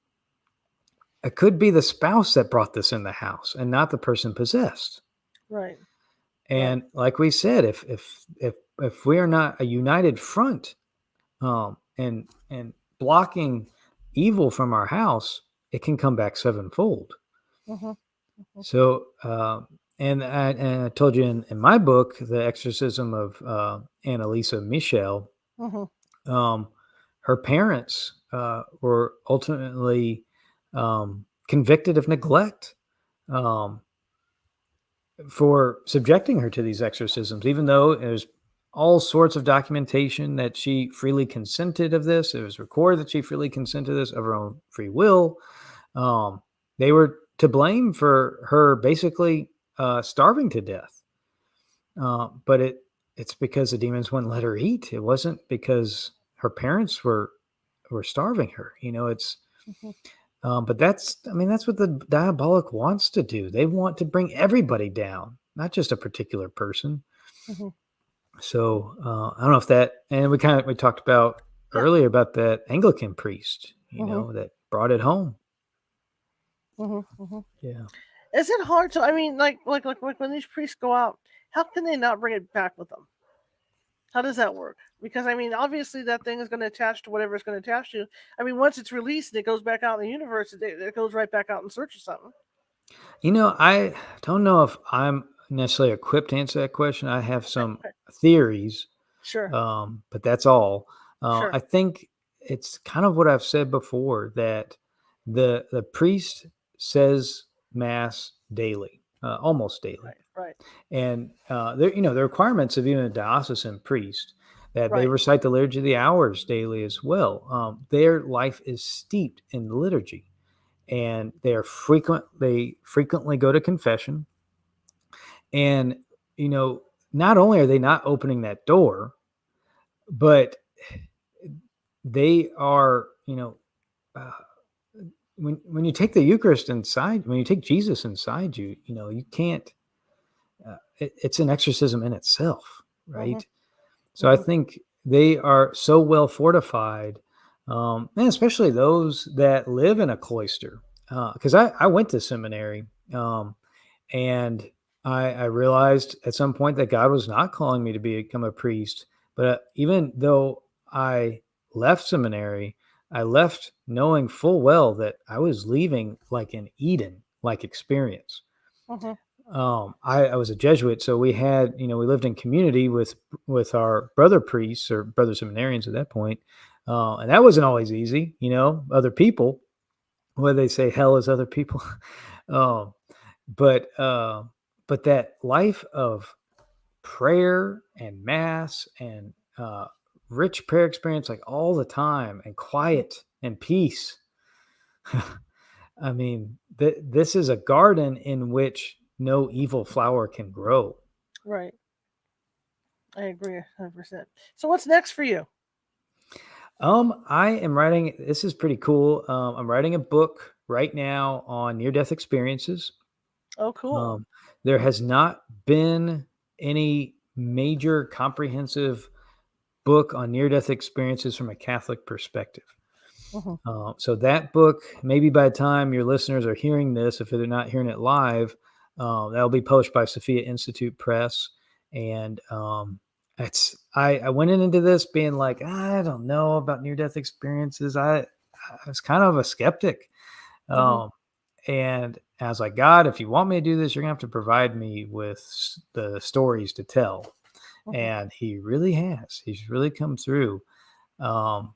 it could be the spouse that brought this in the house and not the person possessed. Right. Right. And like we said, if we are not a united front, and blocking evil from our house, it can come back sevenfold. Hmm. Hmm. So, and I told you in my book, The Exorcism of Annalisa Michel, Hmm. um, her parents were ultimately convicted of neglect, um, for subjecting her to these exorcisms, even though there's all sorts of documentation that she freely consented of this. It was recorded that she freely consented to this of her own free will. Um, they were to blame for her basically starving to death. But it's because the demons wouldn't let her eat. It wasn't because her parents were starving her. It's Hmm. but that's what the diabolic wants to do. They want to bring everybody down. not just a particular person. Mhm. So I don't know if that, and we talked about Yeah. earlier about that Anglican priest, Mhm. that brought it home. Mhm. Mhm. Yeah. Is it hard to? I mean, like when these priests go out, how can they not bring it back with them? How does that work? Because I mean, obviously that thing is going to attach to whatever it's going to attach to. I mean, once it's released and it goes back out in the universe, it goes right back out in search of something. I don't know if I'm necessarily equipped to answer that question. I have Okay, some okay. theories, Sure, but that's all. sure. I think it's kind of what I've said before, that the priest says mass daily, almost daily, Right, right, and the requirements of even a diocesan priest, that they right. recite the liturgy of the hours daily as well. Their life is steeped in liturgy, and they frequently go to confession, and you know not only are they not opening that door, but they are, uh, when you take the Eucharist inside, when you take Jesus inside you, you can't. It's an exorcism in itself, Mhm, right? So I mhm, think they are so well fortified, and especially those that live in a cloister. Because I went to seminary, and I realized at some point that God was not calling me to become a priest. But even though I left seminary, I left knowing full well that I was leaving like an Eden like experience. mhm, I was a Jesuit, so we lived in community with our brother priests or brother seminarians at that point, and that wasn't always easy. Other people, where they say hell is other people, um, but but that life of prayer and mass and rich prayer experience, like all the time, and mhm. quiet and peace. I mean, this is a garden in which no evil flower can grow. Right. I agree 100%. So what's next for you? I am writing. This is pretty cool. I'm writing a book right now on near-death experiences. Oh, cool. Um, there has not been any major comprehensive book on near-death experiences from a Catholic perspective. Mhm, So that book, maybe by the time your listeners are hearing this, if they're not hearing it live, that'll be published by Sophia Institute Press. And I went into this being like, I don't know about near death experiences. I was kind of a skeptic, mhm, um, and I was like, God, if you want me to do this, you're gonna have to provide me with the stories to tell. mhm, And He really has. He's really come through. Um,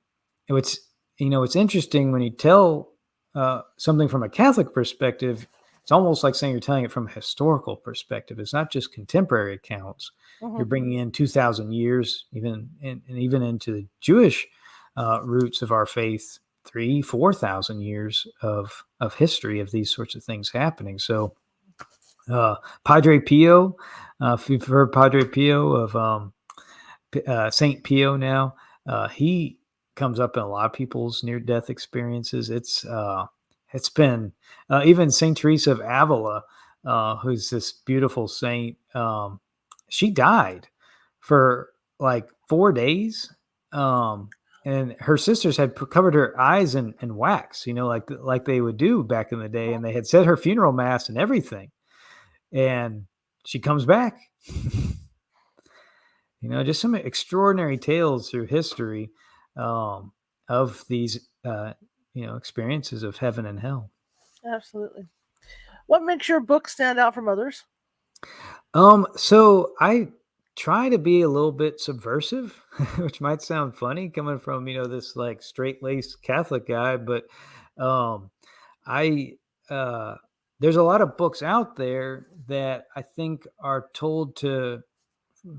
it's it's interesting when you tell something from a Catholic perspective. It's almost like saying you're telling it from a historical perspective. It's not just contemporary accounts. You're mhm. bringing in 2,000 years, and even into the Jewish roots of our faith, 4,000 years of history of these sorts of things happening. So, uh, Padre Pio, if you've heard Padre Pio of Saint Pio now. He comes up in a lot of people's near death experiences. It's been even Saint Teresa of Avila, who's this beautiful saint. She died for like 4 days. And her sisters had covered her eyes in wax, like they would do back in the day, and they had said her funeral mass and everything. And she comes back. Just some extraordinary tales through history, um, of these, experiences of heaven and hell. Absolutely. What makes your book stand out from others? So I try to be a little bit subversive, which might sound funny coming from, this like straight laced Catholic guy, but um, I, uh, there's a lot of books out there that I think are told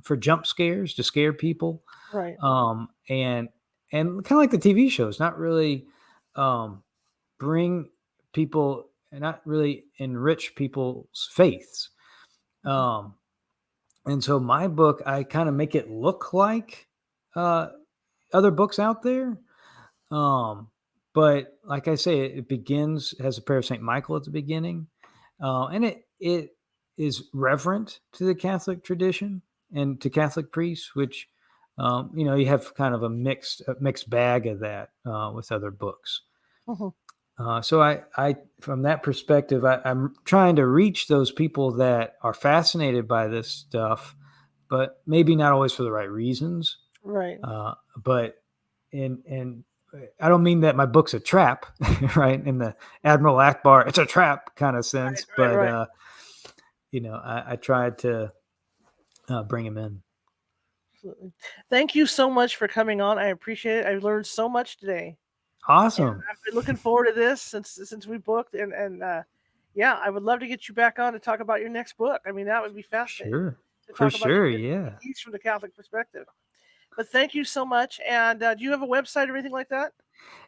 for jump scares, to scare people, Right. and kind of like the TV shows, not really um, bring people, not really enrich people's faiths. Mhm, Um, and so my book, I kind of make it look like uh, other books out there. Um, but like I say, it begins has a prayer of Saint Michael at the beginning, and it is reverent to the Catholic tradition and to Catholic priests, which you have kind of a mixed bag of that with other books. Mhm. So I, from that perspective, I'm trying to reach those people that are fascinated by this stuff, but maybe not always for the right reasons. Right. But and I don't mean that my book's a trap, right? In the Admiral Akbar, it's a trap kind of sense, Right. but Right. I tried to bring him in. Absolutely. Thank you so much for coming on. I appreciate it. I learned so much today, and Awesome. I've been looking forward to this since we booked. And yeah, I would love to get you back on to talk about your next book. I mean, that would be fascinating Sure. to For talk about sure. the Yeah. keys from the Catholic perspective. But thank you so much. And do you have a website or anything like that?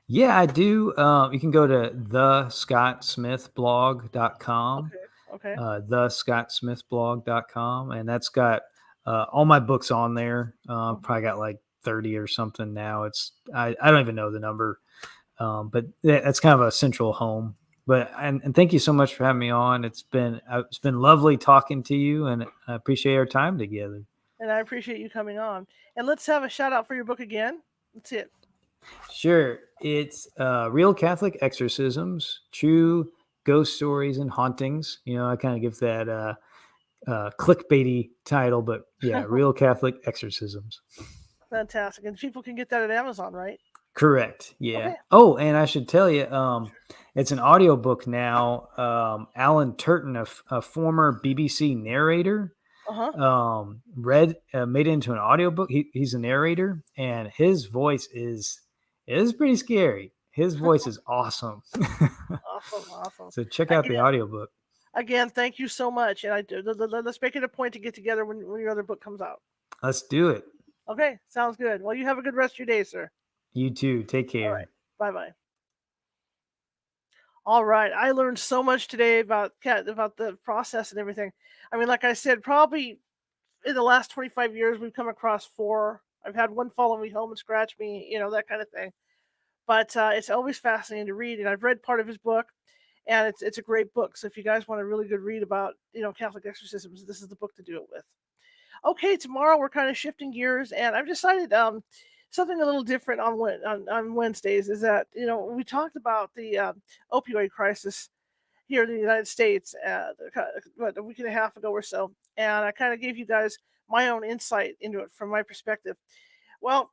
Yeah, I do. You can go to thescottsmithblog.com, Okay. Okay. thescottsmithblog.com, and that's got all my books on there. Mhm. Probably got like 30 or something now. I don't even know the number, but that's kind of a central home. But and thank you so much for having me on. It's been lovely talking to you, and I appreciate our time together. And I appreciate you coming on. And let's have a shout out for your book again. That's it. Sure. It's Real Catholic Exorcisms, True Ghost Stories and Hauntings. I kind of give that clickbaity title, but yeah, Real Catholic Exorcisms. Fantastic. And people can get that at Amazon, right? Correct. Yeah. Okay. Oh, and I should tell you, Sure. it's an audiobook now. Alan Turton, a former BBC narrator, Uh huh. made it into an audiobook. He's a narrator, and his voice is pretty scary. His voice is awesome. Awesome. Awesome. So check out the Again, audiobook. again, thank you so much. And let's make it a point to get together when your other book comes out. Let's do it. Okay. Sounds good. Well, you have a good rest of your day, sir. You too. Take All right. care. Bye bye. All right. I learned so much today about the process and everything. I mean, like I said, probably in the last 25 years, we've come across four. I've had one follow me home and scratch me, that kind of thing. But it's always fascinating to read, and I've read part of his book, and it's a great book. So if you guys want a really good read about Catholic exorcisms, this is the book to do it with. Okay, tomorrow we're kind of shifting gears, and I've decided something a little different on Wednesdays is that we talked about the opioid crisis here in the United States a week and a half ago or so, and I kind of gave you guys my own insight into it from my perspective. Well,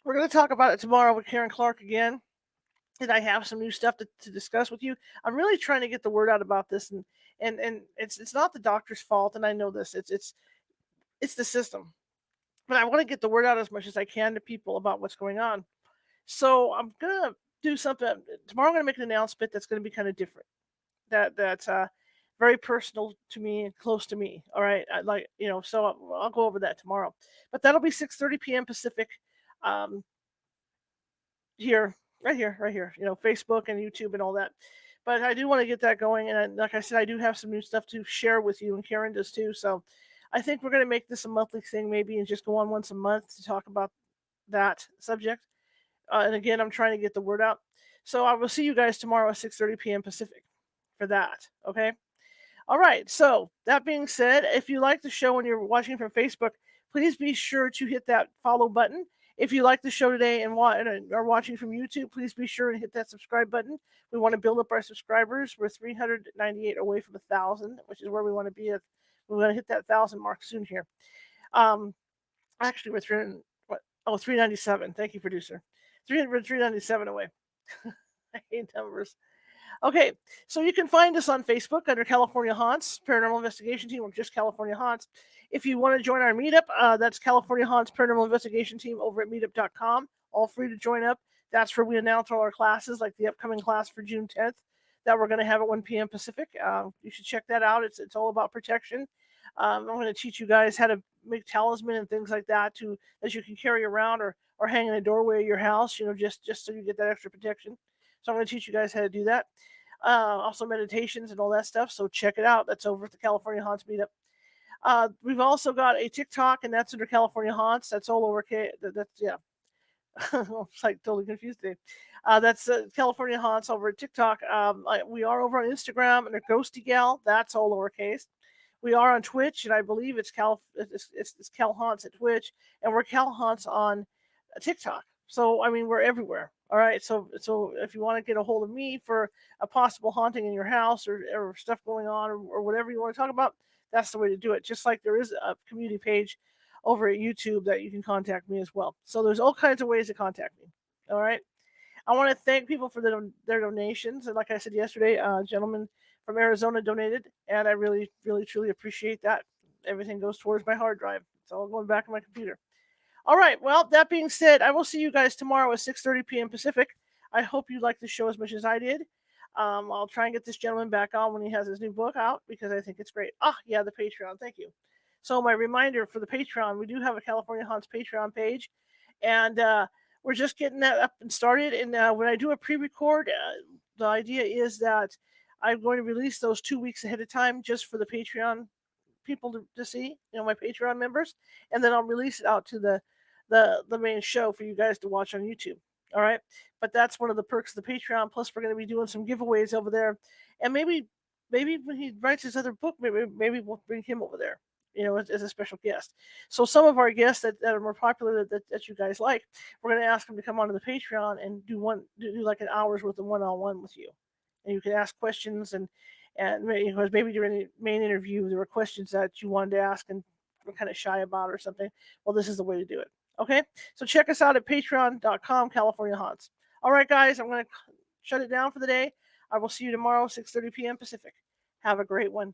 we're going to talk about it tomorrow with Karen Clark again, and I have some new stuff to discuss with you. I'm really trying to get the word out about this, and it's not the doctor's fault, and I know this. It's the system, but I want to get the word out as much as I can to people about what's going on. So I'm gonna do something tomorrow. I'm gonna make an announcement that's gonna be kind of different. That's very personal to me and close to me. All right, so I'll go over that tomorrow. But that'll be 6:30 p.m. Pacific. Um, here, right here. Facebook and YouTube and all that. But I do want to get that going, and like I said, I do have some new stuff to share with you, and Karen does too. So I think we're going to make this a monthly thing, maybe, and just go on once a month to talk about that subject. And again, I'm trying to get the word out. So I will see you guys tomorrow at 6:30 p.m. Pacific for that. Okay. All right. So that being said, if you like the show and you're watching from Facebook, please be sure to hit that follow button. If you like the show today and are watching from YouTube, please be sure to hit that subscribe button. We want to build up our subscribers. We're 398 away from 1,000, which is where we want to be. We want to hit that 1,000 mark soon here. Um, Actually, we're 300, what? Oh, 397. Thank you, producer. 397 away. I hate numbers. Okay, so you can find us on Facebook under California Haunts Paranormal Investigation Team or just California Haunts. If you want to join our meetup, that's California Haunts Paranormal Investigation Team over at meetup.com. All free to join up. That's where we announce all our classes, like the upcoming class for June 10th that we're going to have at 1 p.m. Pacific. You should check that out. It's all about protection. I'm going to teach you guys how to make talisman and things like that that you can carry around or hang in a doorway of your house. Just so you get that extra protection. So I'm going to teach you guys how to do that. Also meditations and all that stuff. So check it out. That's over at the California Haunts Meetup. We've also got a TikTok, and that's under California Haunts. That's all over K. That's yeah. I'm like totally confused today. That's California Haunts over at TikTok. We are over on Instagram under Ghosty Gal. That's all lowercase. We are on Twitch, and I believe it's Cal Haunts at Twitch, and we're Cal Haunts on TikTok. So I mean, we're everywhere. All right. So if you want to get a hold of me for a possible haunting in your house, or stuff going on, or whatever you want to talk about, that's the way to do it. Just like there is a community page over at YouTube that you can contact me as well. So there's all kinds of ways to contact me. All right. I want to thank people for their donations. And like I said yesterday, a gentleman from Arizona donated, and I really, really, truly appreciate that. Everything goes towards my hard drive. It's all going back on my computer. All right. Well, that being said, I will see you guys tomorrow at 6:30 p.m. Pacific. I hope you liked the show as much as I did. I'll try and get this gentleman back on when he has his new book out, because I think it's great. Yeah, the Patreon. Thank you. So my reminder for the Patreon, we do have a California Haunts Patreon page, and we're just getting that up and started. And when I do a pre-record, the idea is that I'm going to release those 2 weeks ahead of time, just for the Patreon people to see, my Patreon members, and then I'll release it out to the main show for you guys to watch on YouTube. All right, but that's one of the perks of the Patreon. Plus, we're going to be doing some giveaways over there, and maybe when he writes his other book, maybe we'll bring him over there, as a special guest. So some of our guests that are more popular, that you guys like, we're going to ask them to come onto the Patreon and do like an hour's worth of one-on-one with you, and you can ask questions, and maybe during the main interview there were questions that you wanted to ask and were kind of shy about or something. Well, this is the way to do it. Okay, so check us out at patreon.com California Haunts. All right, guys, I'm going to shut it down for the day. I will see you tomorrow, 6:30 p.m. Pacific. Have a great one.